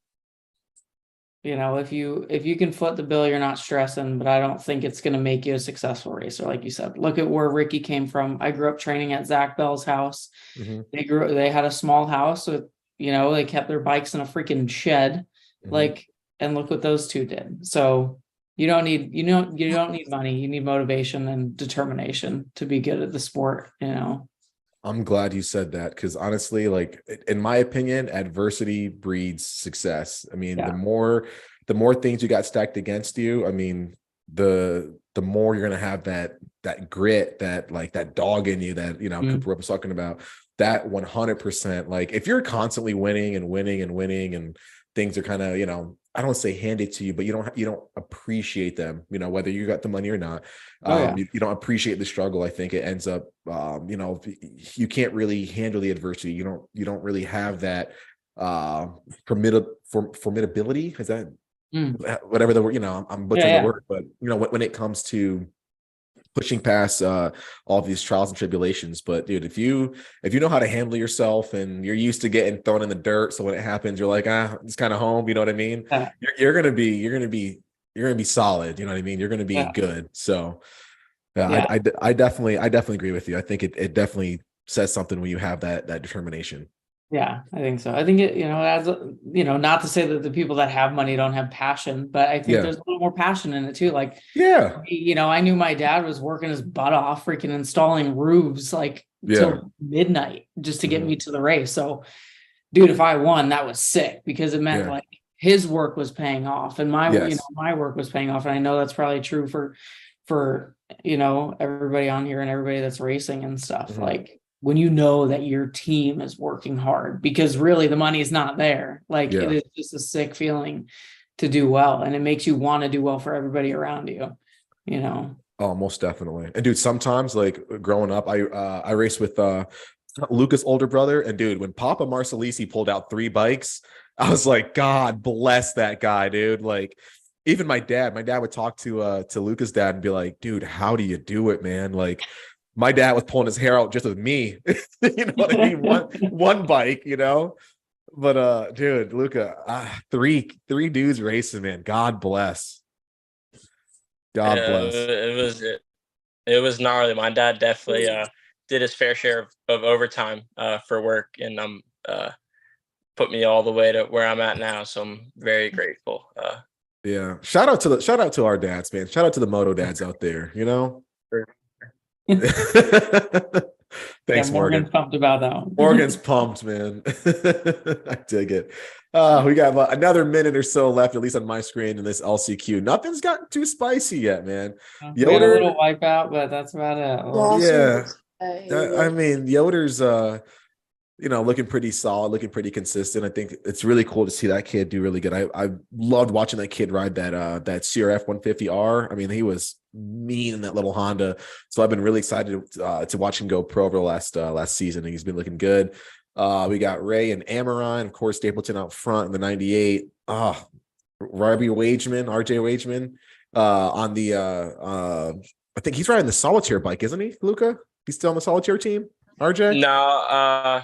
if you can foot the bill, you're not stressing, but I don't think it's going to make you a successful racer. Like you said, look at where Ricky came from. I grew up training at Zach Bell's house. They had a small house with, they kept their bikes in a freaking shed, and look what those two did. So you don't need money. You need motivation and determination to be good at the sport, I'm glad you said that, because honestly, like in my opinion, adversity breeds success. I mean, the more things you got stacked against you, I mean, the more you're gonna have that grit, that dog in you that Cooper was talking about. That 100%. Like if you're constantly winning and things are kind of, I don't say handed to you, but you don't appreciate them, whether you got the money or not. You don't appreciate the struggle. I think it ends up, you can't really handle the adversity. You don't really have that formidability. Is that whatever the word, I'm butchering the word, but when it comes to pushing past all these trials and tribulations. But dude, if you know how to handle yourself and you're used to getting thrown in the dirt, so when it happens, you're like, it's kind of home. You know what I mean? Yeah. You're gonna be solid. You know what I mean? You're gonna be good. So yeah, I definitely agree with you. I think it definitely says something when you have that determination. Yeah, I think so. I think it, as not to say that the people that have money don't have passion, but I think there's a little more passion in it too. Like, I knew my dad was working his butt off, freaking installing roofs like till midnight just to get me to the race. So, dude, if I won, that was sick because it meant like his work was paying off and my work was paying off. And I know that's probably true for everybody on here and everybody that's racing and stuff. Like, when you know that your team is working hard, because really the money is not there. Like it is just a sick feeling to do well. And it makes you want to do well for everybody around you, Oh, most definitely. And dude, sometimes like growing up, I raced with Luca's older brother. And dude, when Papa Marsalisi pulled out 3 bikes, I was like, God bless that guy, dude. Like even my dad would talk to Luca's dad and be like, dude, how do you do it, man? Like, my dad was pulling his hair out just with me. You know what I mean? One bike, But dude, Luca, three dudes racing, man. God bless. God bless. It was gnarly. My dad definitely did his fair share of overtime for work, and put me all the way to where I'm at now. So I'm very grateful. Yeah. Shout out to our dads, man. Shout out to the moto dads out there, Thanks, Morgan's pumped about that one. Morgan's pumped, man. I dig it. We got another minute or so left, at least on my screen in this LCQ. Nothing's gotten too spicy yet, man. We got a little wipeout, but that's about it. I mean, Yoder's looking pretty solid, looking pretty consistent. I think it's really cool to see that kid do really good. I loved watching that kid ride that CRF 150R. I mean, he was mean in that little Honda. So I've been really excited to watch him go pro over the last season. And he's been looking good. We got Ray and Amaron, of course, Stapleton out front in the 98. RJ Wageman on the I think he's riding the solitaire bike, isn't he, Luca? He's still on the solitaire team, RJ? No,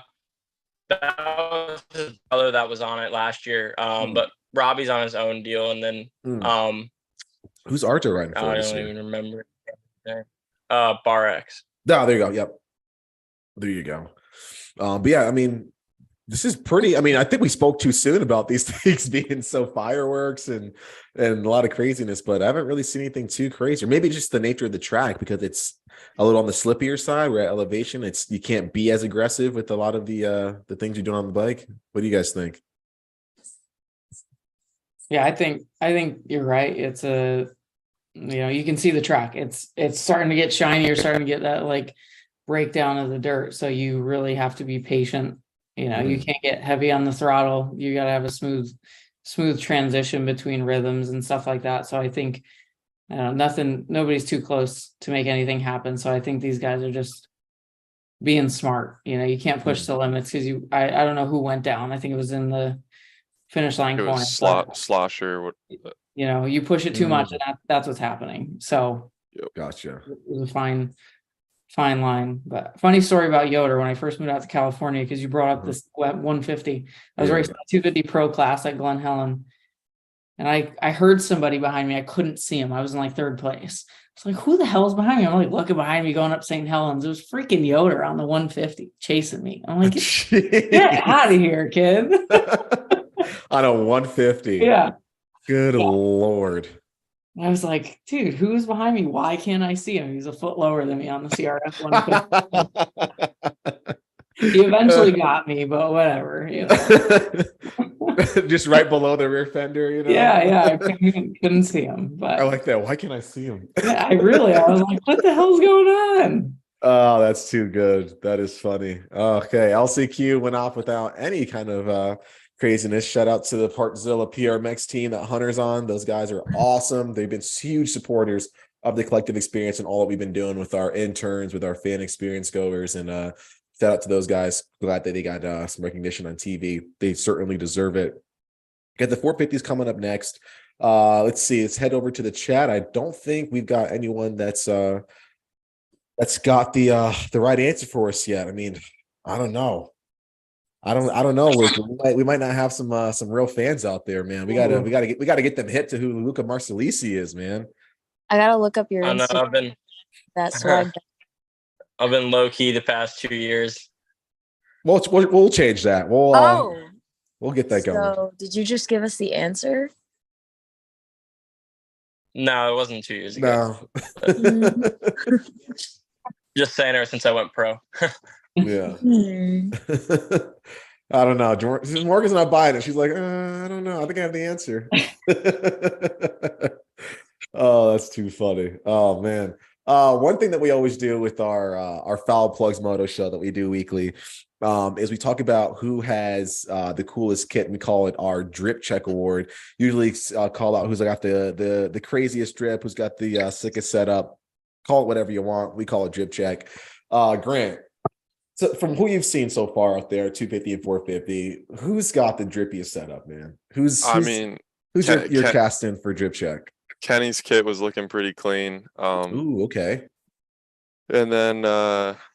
that was his brother that was on it last year. But Robbie's on his own deal, and then who's RJ riding for? I don't even remember. Bar X. Oh, there you go. Yep. There you go. But yeah, I mean, this is pretty. I mean, I think we spoke too soon about these things being so fireworks and a lot of craziness, but I haven't really seen anything too crazy. Or maybe just the nature of the track, because it's a little on the slippier side. We're at elevation. You can't be as aggressive with a lot of the things you're doing on the bike. What do you guys think? Yeah, I think you're right. It's you can see the track. It's starting to get shinier, starting to get that like breakdown of the dirt. So you really have to be patient. You can't get heavy on the throttle. You got to have a smooth transition between rhythms and stuff like that. So I think nobody's too close to make anything happen. So I think these guys are just being smart. You can't push the limits because I don't know who went down. I think it was in the finish line corner. Slosher. You push it too much and that's what's happening. So gotcha. It was a fine line. But funny story about Yoder, when I first moved out to California, because you brought up this 150. I was racing a 250 pro class at Glen Helen. And I heard somebody behind me. I couldn't see him. I was in like third place. I was like, who the hell is behind me? I'm like looking behind me going up St. Helens. It was freaking Yoder on the 150 chasing me. I'm like, get out of here, kid. On a 150. Yeah. Good Lord. I was like, dude, who's behind me? Why can't I see him? He's a foot lower than me on the CRF 150. He eventually got me, but whatever. Just right below the rear fender, Yeah, I couldn't see him. But I like that. Why can't I see him? Yeah, I was like, what the hell's going on? Oh, that's too good. That is funny. Okay, LCQ went off without any kind of craziness. Shout out to the Partzilla PRMX team that Hunter's on. Those guys are awesome. They've been huge supporters of the collective experience and all that we've been doing with our interns, with our fan experience goers, and shout out to those guys. Glad that they got some recognition on TV. They certainly deserve it. Got the 450s coming up next. Let's see. Let's head over to the chat. I don't think we've got anyone that's that's got the right answer for us yet. I mean, I don't know. I don't know. We might not have some real fans out there, man. We gotta get them hit to who Luca Marsalisi is, man. I gotta look up your I know Instagram. That swag. I've been low key the past 2 years. We'll change that. We'll get that going. So did you just give us the answer? No, it wasn't 2 years ago. No. Just saying ever since I went pro. Yeah. I don't know. Morgan's not buying it. She's like, I don't know. I think I have the answer. Oh, that's too funny. Oh man. One thing that we always do with our Foul Plugs Moto show that we do weekly is we talk about who has the coolest kit, and we call it our Drip Check Award. Usually call out who's got the craziest drip, who's got the sickest setup. Call it whatever you want. We call it Drip Check. Grant, so from who you've seen so far out there, 250 and 450, who's got the drippiest setup, man? Who's your cast in for Drip Check? Kenny's kit was looking pretty clean. Ooh, okay. And then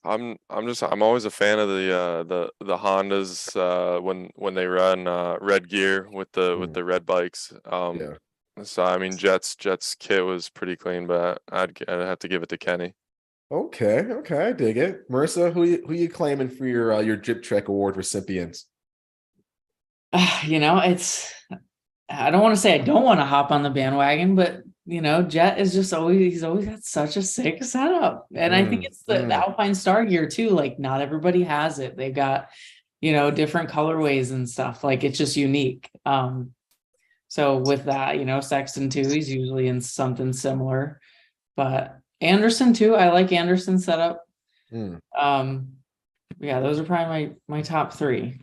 I'm always a fan of the Hondas when they run red gear with the red bikes. Yeah. So I mean Jet's kit was pretty clean, but I'd have to give it to Kenny. Okay, I dig it. Marissa, who you claiming for your Drip Check Award recipients? I don't want to say I don't want to hop on the bandwagon, but Jet is just he's always got such a sick setup. And I think it's the Alpine Star gear too. Like not everybody has it. They've got, different colorways and stuff. Like it's just unique. So with that, Sexton too, he's usually in something similar, but Anderson too. I like Anderson's setup. Yeah, those are probably my top three.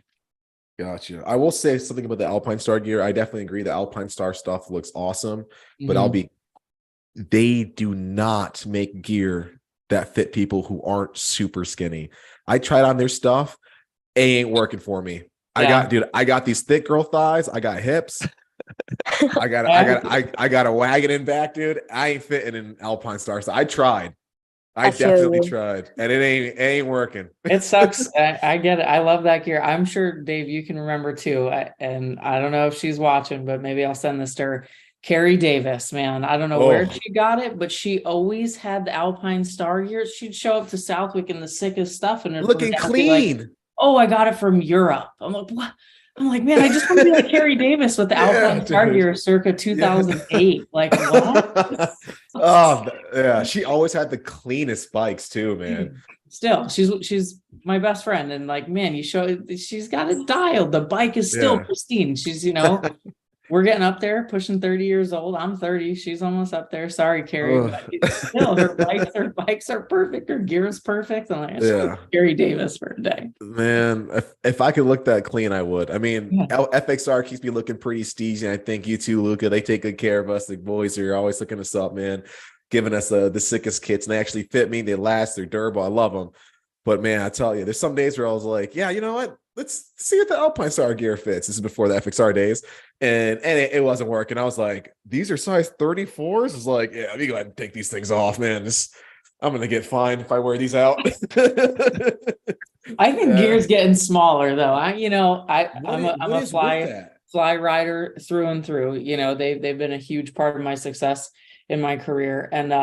Gotcha. I will say something about the Alpine Star gear. I definitely agree. The Alpine Star stuff looks awesome, but they do not make gear that fit people who aren't super skinny. I tried on their stuff. It ain't working for me. Yeah. I got these thick girl thighs. I got hips. I got a wagon in back, dude. I ain't fitting in Alpine Star. So I tried. I definitely tried, and it ain't working. It sucks. I get it. I love that gear. I'm sure, Dave, you can remember too. And I don't know if she's watching, but maybe I'll send this to her. Carrie Davis, man. I don't know where she got it, but she always had the Alpine Star gear. She'd show up to Southwick in the sickest stuff, and looking clean. Like, oh, I got it from Europe. I'm like, what? I'm like, man, I just want to be like Carrie Davis with the Alpine Star gear circa 2008. Yeah. Like, what? Oh, yeah. She always had the cleanest bikes too, man. Still, she's my best friend. And like, man, she's got it dialed. The bike is still pristine. She's, we're getting up there, pushing 30 years old. I'm 30. She's almost up there. Sorry, Carrie. But still, her bikes are perfect. Her gear is perfect. I'm like, Carrie Davis for a day. Man, if I could look that clean, I would. I mean, FXR keeps me looking pretty steezy. I think you too, Luca. They take good care of us. The boys are always looking us up, man. Giving us the sickest kits. And they actually fit me. They last. They're durable. I love them. But man, I tell you, there's some days where I was like, yeah, you know what? Let's see if the Alpine Star gear fits. This is before the FXR days. And it wasn't working. I was like, these are size 34s? It's like, yeah, let me go ahead and take these things off, man. I'm going to get fined if I wear these out. I think gear's getting smaller though. I'm a fly rider through and through. They've been a huge part of my success in my career. And,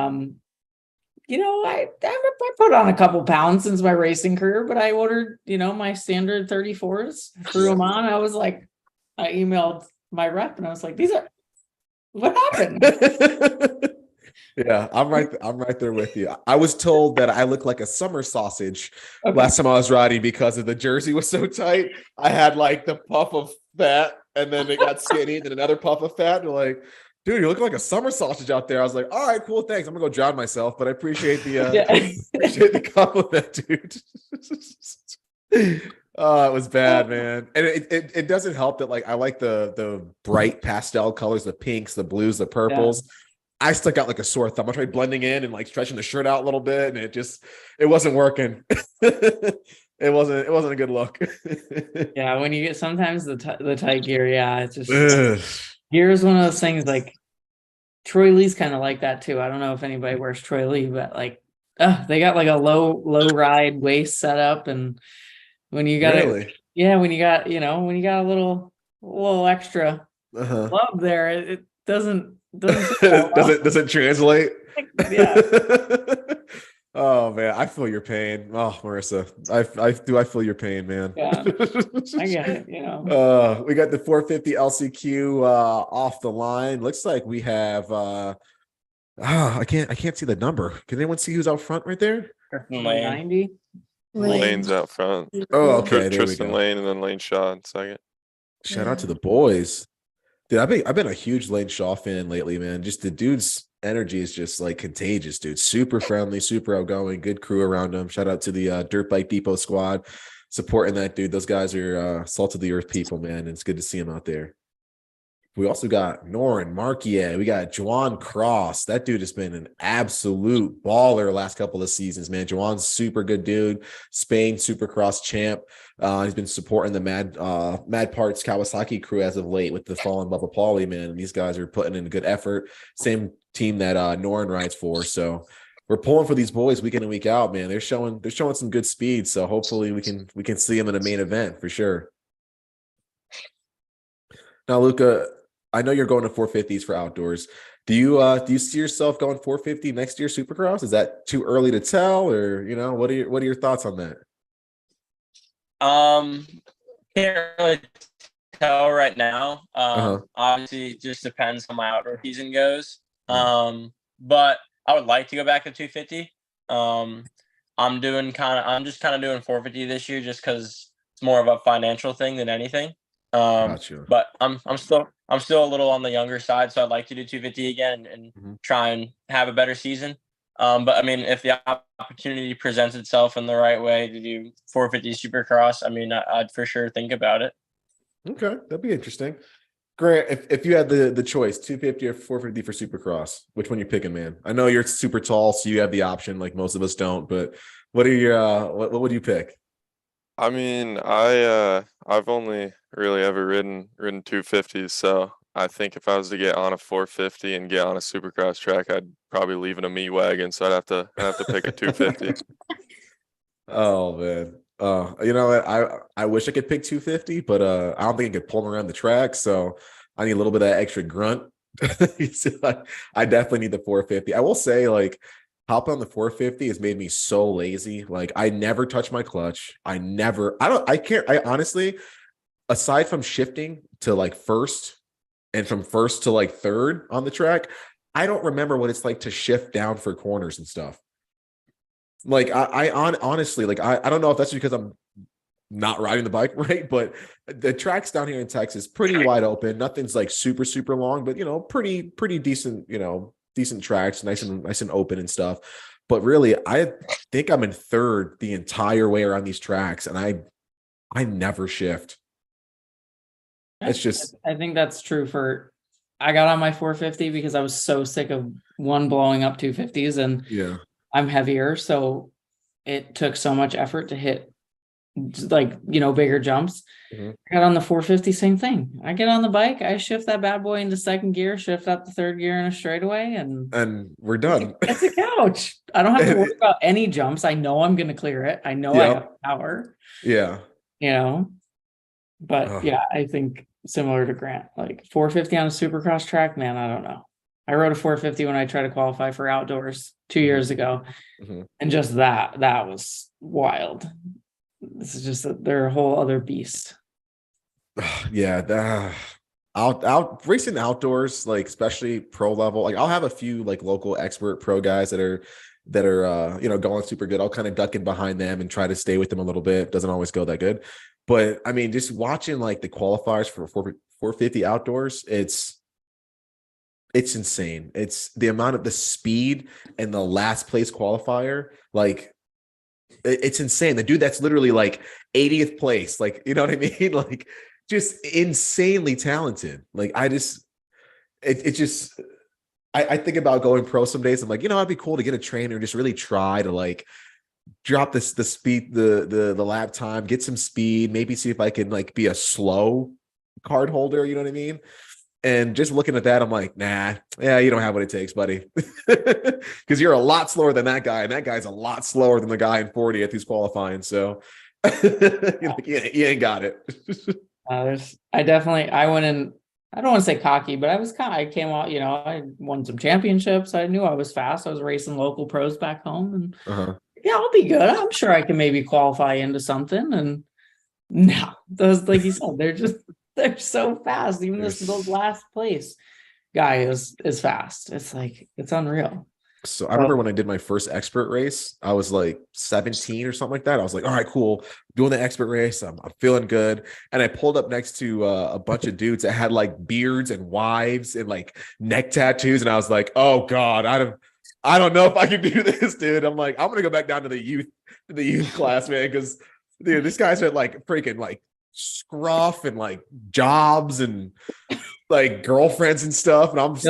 I put on a couple pounds since my racing career, but I ordered, my standard 34s, threw them on. I was like, I emailed my rep and I was like, what happened? Yeah, I'm right there with you. I was told that I look like a summer sausage last time I was riding because of the jersey was so tight. I had like the puff of fat and then it got skinny and then another puff of fat. And like, dude, you're looking like a summer sausage out there. I was like, all right, cool, thanks. I'm gonna go drown myself, but I appreciate the appreciate the compliment, dude. Oh, it was bad, man. And it doesn't help that like I like the bright pastel colors, the pinks, the blues, the purples. Yeah. I stuck out like a sore thumb. I tried blending in and like stretching the shirt out a little bit, and it wasn't working. It wasn't a good look. Yeah, when you get sometimes the tight gear, it's just gear is one of those things. Like Troy Lee's kind of like that too. I don't know if anybody wears Troy Lee, but like They got like a low ride waist set up, and when you got Really? when you got when you got a little extra Uh-huh. love there, it doesn't Doesn't translate. yeah. Oh man, I feel your pain. Oh, Marissa, I feel your pain, man. Yeah, I get it. We got the 450 LCQ off the line. Looks like we have I can't see the number. Can anyone see who's out front right there? 90. Lane's out front. Oh, okay, there we Tristan go. Lane and then Lane Shaw in second. Shout out to the boys. Dude, I've been a huge Lane Shaw fan lately, man. Just the dude's energy is just like contagious, dude. Super friendly, super outgoing, good crew around him. Shout out to the Dirt Bike Depot squad supporting that dude. Those guys are salt of the earth people, man. And it's good to see him out there. We also got Norin Markier. We got Juwan Cross. That dude has been an absolute baller last couple of seasons, man. Juwan's super good dude. Spain Supercross champ. He's been supporting the Mad Parts Kawasaki crew as of late with the fallen Bubba Pauly, man. And these guys are putting in a good effort. Same team that Norin rides for. So we're pulling for these boys week in and week out, man. They're showing some good speed. So hopefully we can see them in a main event for sure. Now, Luca, I know you're going to 450s for outdoors. Do you see yourself going 450 next year Supercross? Is that too early to tell, or what are your thoughts on that? Can't really tell right now. Obviously, it just depends how my outdoor season goes. But I would like to go back to 250. I'm just kind of doing 450 this year just because it's more of a financial thing than anything. Gotcha. But I'm still a little on the younger side, so I'd like to do 250 again and try and have a better season. But I mean, if the opportunity presents itself in the right way to do 450 Supercross, I mean, I'd for sure think about it. Okay, that'd be interesting. Grant, if you had the choice, 250 or 450 for Supercross, which one you picking, man? I know you're super tall, so you have the option, like most of us don't. But what are your what would you pick? I mean, I've only really ever ridden 250s, so I think if I was to get on a 450 and get on a Supercross track, I'd probably leave in a meat wagon. So I'd have to pick a 250. Oh man, you know what? I wish I could pick 250, but I don't think I could pull them around the track. So I need a little bit of that extra grunt. So I definitely need the 450. I will say, like, hopping on the 450 has made me so lazy. Like, I never touch my clutch. I honestly, aside from shifting to like first and from first to like third on the track, I don't remember what it's like to shift down for corners and stuff. Like, honestly, like, I don't know if that's because I'm not riding the bike right, but the tracks down here in Texas, pretty wide open. Nothing's like super, super long, but pretty decent, decent tracks, nice and open and stuff. But really, I think I'm in third the entire way around these tracks, and I never shift. It's just, I think that's true I got on my 450 because I was so sick of blowing up 250s, and I'm heavier, so it took so much effort to hit bigger jumps. I got on the 450, same thing. I get on the bike, I shift that bad boy into second gear, shift up the third gear in a straightaway, and we're done. It's a couch. I don't have to worry about any jumps. I know I'm going to clear it. I know I have power. Yeah. But I think similar to Grant, like 450 on a Supercross track, man, I don't know. I rode a 450 when I tried to qualify for outdoors 2 years ago. And just that was wild. This is just they're a whole other beast. Yeah, out racing outdoors, like especially pro level. Like, I'll have a few like local expert pro guys that are going super good. I'll kind of duck in behind them and try to stay with them a little bit. Doesn't always go that good, but I mean, just watching like the qualifiers for 450 outdoors, it's insane. It's the amount of the speed and the last place qualifier, like. It's insane. The dude that's literally like 80th place, like, you know what I mean? Like, just insanely talented. Like, I think about going pro some days. I'm like, it'd be cool to get a trainer and just really try to like drop the speed, the lap time, get some speed, maybe see if I can like be a slow card holder. You know what I mean? And just looking at that, I'm like, nah, yeah, you don't have what it takes, buddy. Because you're a lot slower than that guy, and that guy's a lot slower than the guy in 40th who's qualifying. So you ain't got it. I went in, I don't want to say cocky, but I came out, I won some championships. I knew I was fast. I was racing local pros back home, and yeah, I'll be good. I'm sure I can maybe qualify into something. And no, those, like you said, they're so fast. Even those last place guy is fast. It's like, it's unreal. So I remember when I did my first expert race, I was like 17 or something like that. I was like, all right, cool. Doing the expert race. I'm feeling good. And I pulled up next to a bunch of dudes that had like beards and wives and like neck tattoos. And I was like, oh God, I don't know if I can do this, dude. I'm like, I'm going to go back down to the youth class, man. Cause dude, this guy's had like freaking like scruff and like jobs and like girlfriends and stuff. And I'm just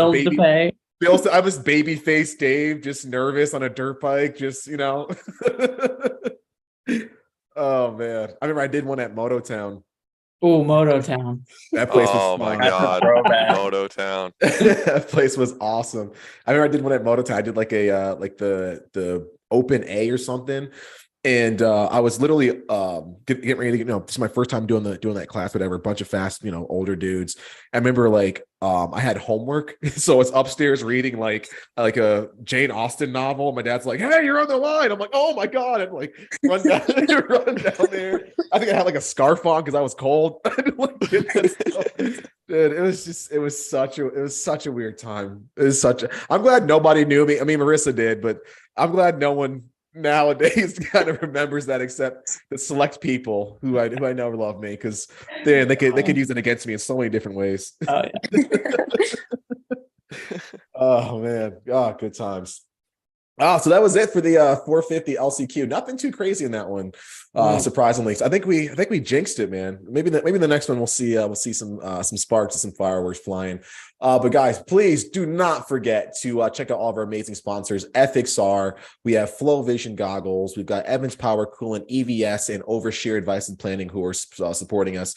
I was baby face Dave, just nervous on a dirt bike, just, oh man. I remember I did one at Mototown. Oh, Mototown. That place was my God. Mototown. That place was awesome. I remember I did one at Mototown. I did like a like the open A or something. And I was literally getting ready to this is my first time doing that class, whatever, a bunch of fast, older dudes. I remember like I had homework. So I was upstairs reading like a Jane Austen novel. My dad's like, hey, you're on the line. I'm like, oh my God. I'm like run down there. I think I had like a scarf on because I was cold. Dude, it was such a weird time. I'm glad nobody knew me. I mean, Marissa did, but I'm glad no one nowadays kind of remembers that, except the select people who I know love me, because they could use it against me in so many different ways. Oh yeah. Oh man, good times. So that was it for the 450 LCQ. Nothing too crazy in that one, surprisingly. So I think we jinxed it, man. Maybe the next one we'll see some sparks and some fireworks flying. But guys, please do not forget to check out all of our amazing sponsors. FXR, we have Flow Vision goggles, we've got Evans Power Coolant, EVS, and Overshear Advice and Planning who are supporting us.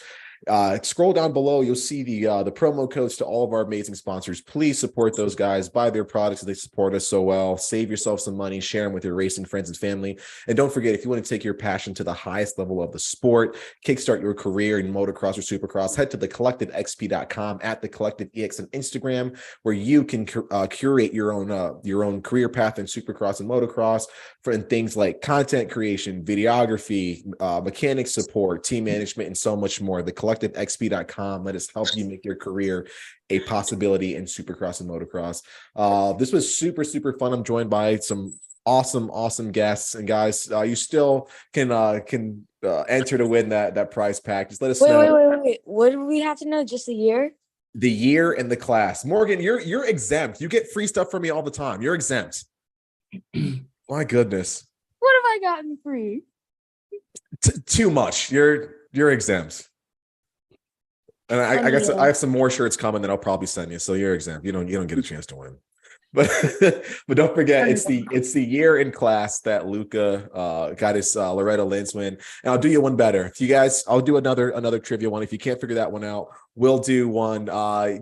Scroll down below, you'll see the promo codes to all of our amazing sponsors. Please support those guys, buy their products. They support us so well. Save yourself some money, share them with your racing friends and family. And don't forget, if you want to take your passion to the highest level of the sport, kickstart your career in motocross or supercross, head to thecollectivexp.com, at thecollectivex on Instagram, where you can curate your own career path in supercross and motocross for things like content creation, videography, mechanic support, team management, and so much more. TheCollectiveXP.com. Let us help you make your career a possibility in supercross and motocross. This was super, super fun. I'm joined by some awesome guests, and guys, you still can enter to win that prize pack. Just let us know. Wait. What do we have to know? Just the year? The year and the class. Morgan, you're exempt. You get free stuff from me all the time. You're exempt. My goodness. What have I gotten free? Too much. You're exempt. And I have some more shirts coming that I'll probably send you. So you're exempt. You don't get a chance to win. But don't forget, it's the year in class that Luca got his Loretta Lynn's win. And I'll do you one better. If you guys, I'll do another trivia one. If you can't figure that one out, we'll do one.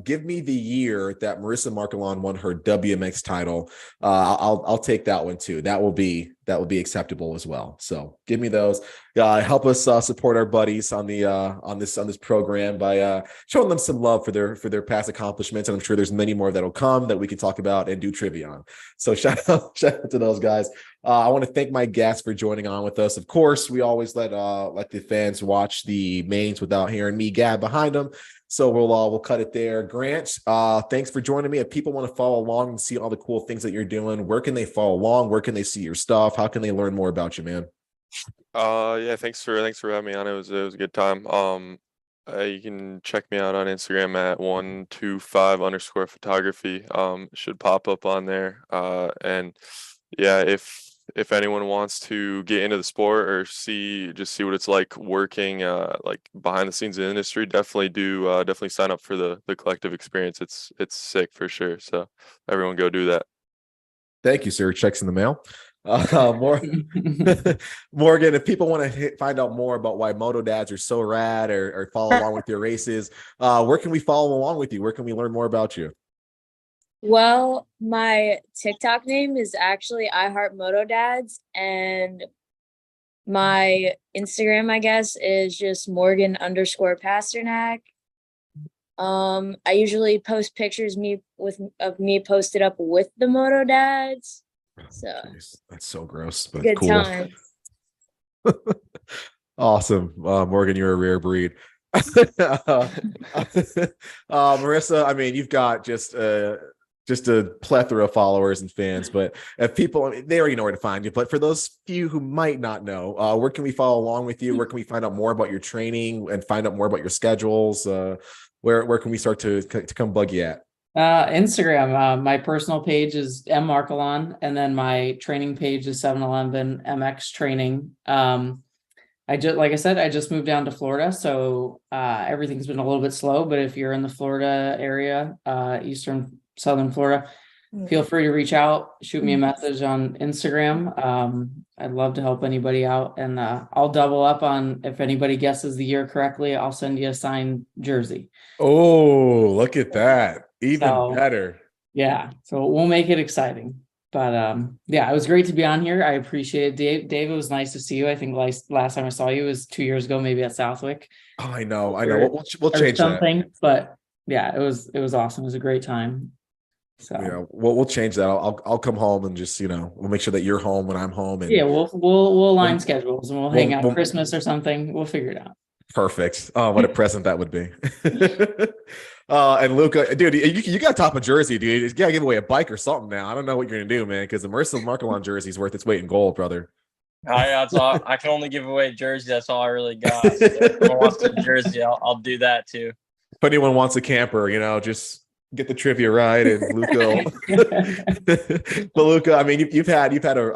Give me the year that Marissa Markelon won her WMX title. I'll take that one too. That will be acceptable as well. So give me those. Help us support our buddies on this program by showing them some love for their past accomplishments. And I'm sure there's many more that'll come that we can talk about and do trivia on. So shout out to those guys. I want to thank my guests for joining on with us. Of course, we always let the fans watch the mains without hearing me gab behind them. So we'll cut it there. Grant, thanks for joining me. If people want to follow along and see all the cool things that you're doing, where can they follow along? Where can they see your stuff? How can they learn more about you, man? Yeah, thanks for having me on. It was a good time. You can check me out on Instagram at 125_photography. Should pop up on there. And yeah, if anyone wants to get into the sport or see what it's like working like behind the scenes in the industry, definitely sign up for the collective experience. It's sick for sure. So everyone go do that. Thank you, sir. Checks in the mail. More Morgan, if people want to find out more about why Moto Dads are so rad or follow along with your races, where can we follow along with you? Where can we learn more about you? Well, my TikTok name is actually I Heart Moto Dads, and my Instagram, I guess, is just Morgan_Pasternak. I usually post pictures of me posted up with the Moto Dads. So Jeez, that's so gross, but good cool. time. Awesome. Morgan, you're a rare breed. Marissa, I mean, you've got just a plethora of followers and fans, but if people, I mean, they already know where to find you, but for those few who might not know, where can we follow along with you? Where can we find out more about your training and find out more about your schedules? Where can we start to come bug you at? Instagram. My personal page is M Markelon, and then my training page is 711 MX Training. Like I said, I just moved down to Florida, so everything's been a little bit slow. But if you're in the Florida area, southern Florida, feel free to reach out, shoot me a message on Instagram. I'd love to help anybody out, and I'll double up on if anybody guesses the year correctly, I'll send you a signed jersey. Oh, look at that. Even better. Yeah, so we'll make it exciting. But yeah, it was great to be on here. I appreciate it. Dave, it was nice to see you. I think last time I saw you was 2 years ago, maybe at Southwick. Oh, I know. We'll change something, that. But yeah, it was awesome. It was a great time. So yeah, we'll change that. I'll come home and just, we'll make sure that you're home when I'm home. And yeah, we'll align schedules and we'll hang out Christmas or something. We'll figure it out. Perfect. Oh, what a present that would be. And Luca, dude, you got to top a jersey, dude. You got to give away a bike or something now. I don't know what you're going to do, man, because the Marissa Markelon jersey is worth its weight in gold, brother. That's all. I can only give away a jersey. That's all I really got. So if anyone wants a jersey, I'll do that too. If anyone wants a camper, just get the trivia right. And Luca, but Luca, I mean, you've had a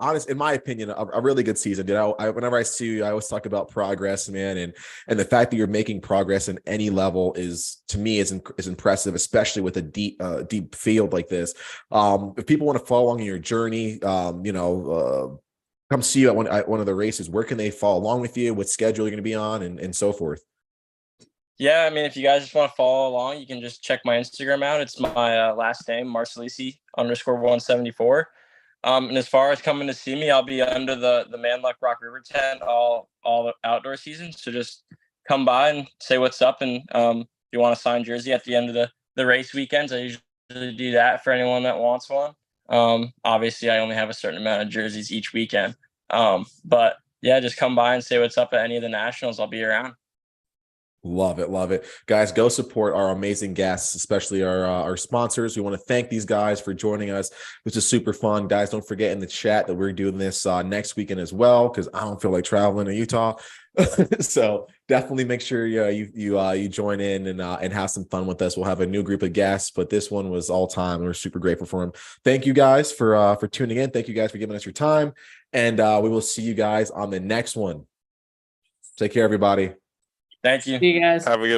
honest, in my opinion, a really good season, dude. Whenever I see you, I always talk about progress, man, and the fact that you're making progress in any level is, to me, is impressive, especially with a deep field like this. If people want to follow along in your journey, come see you at one of the races, where can they follow along with you? What schedule you're going to be on, and so forth? Yeah, I mean, if you guys just want to follow along, you can just check my Instagram out. It's my last name, Marsalisi _174. And as far as coming to see me, I'll be under the Manluck Rock River tent all outdoor season. So just come by and say what's up. And if you want a signed jersey at the end of the race weekends, I usually do that for anyone that wants one. Obviously, I only have a certain amount of jerseys each weekend. But yeah, just come by and say what's up at any of the nationals. I'll be around. Love it. Guys, go support our amazing guests, especially our sponsors. We want to thank these guys for joining us. This is super fun. Guys, don't forget in the chat that we're doing this next weekend as well, because I don't feel like traveling to Utah. So definitely make sure you join in and have some fun with us. We'll have a new group of guests, but this one was all time, and we're super grateful for them. Thank you guys for tuning in. Thank you guys for giving us your time, and we will see you guys on the next one. Take care, everybody. Thank you. See you guys. Have a good one.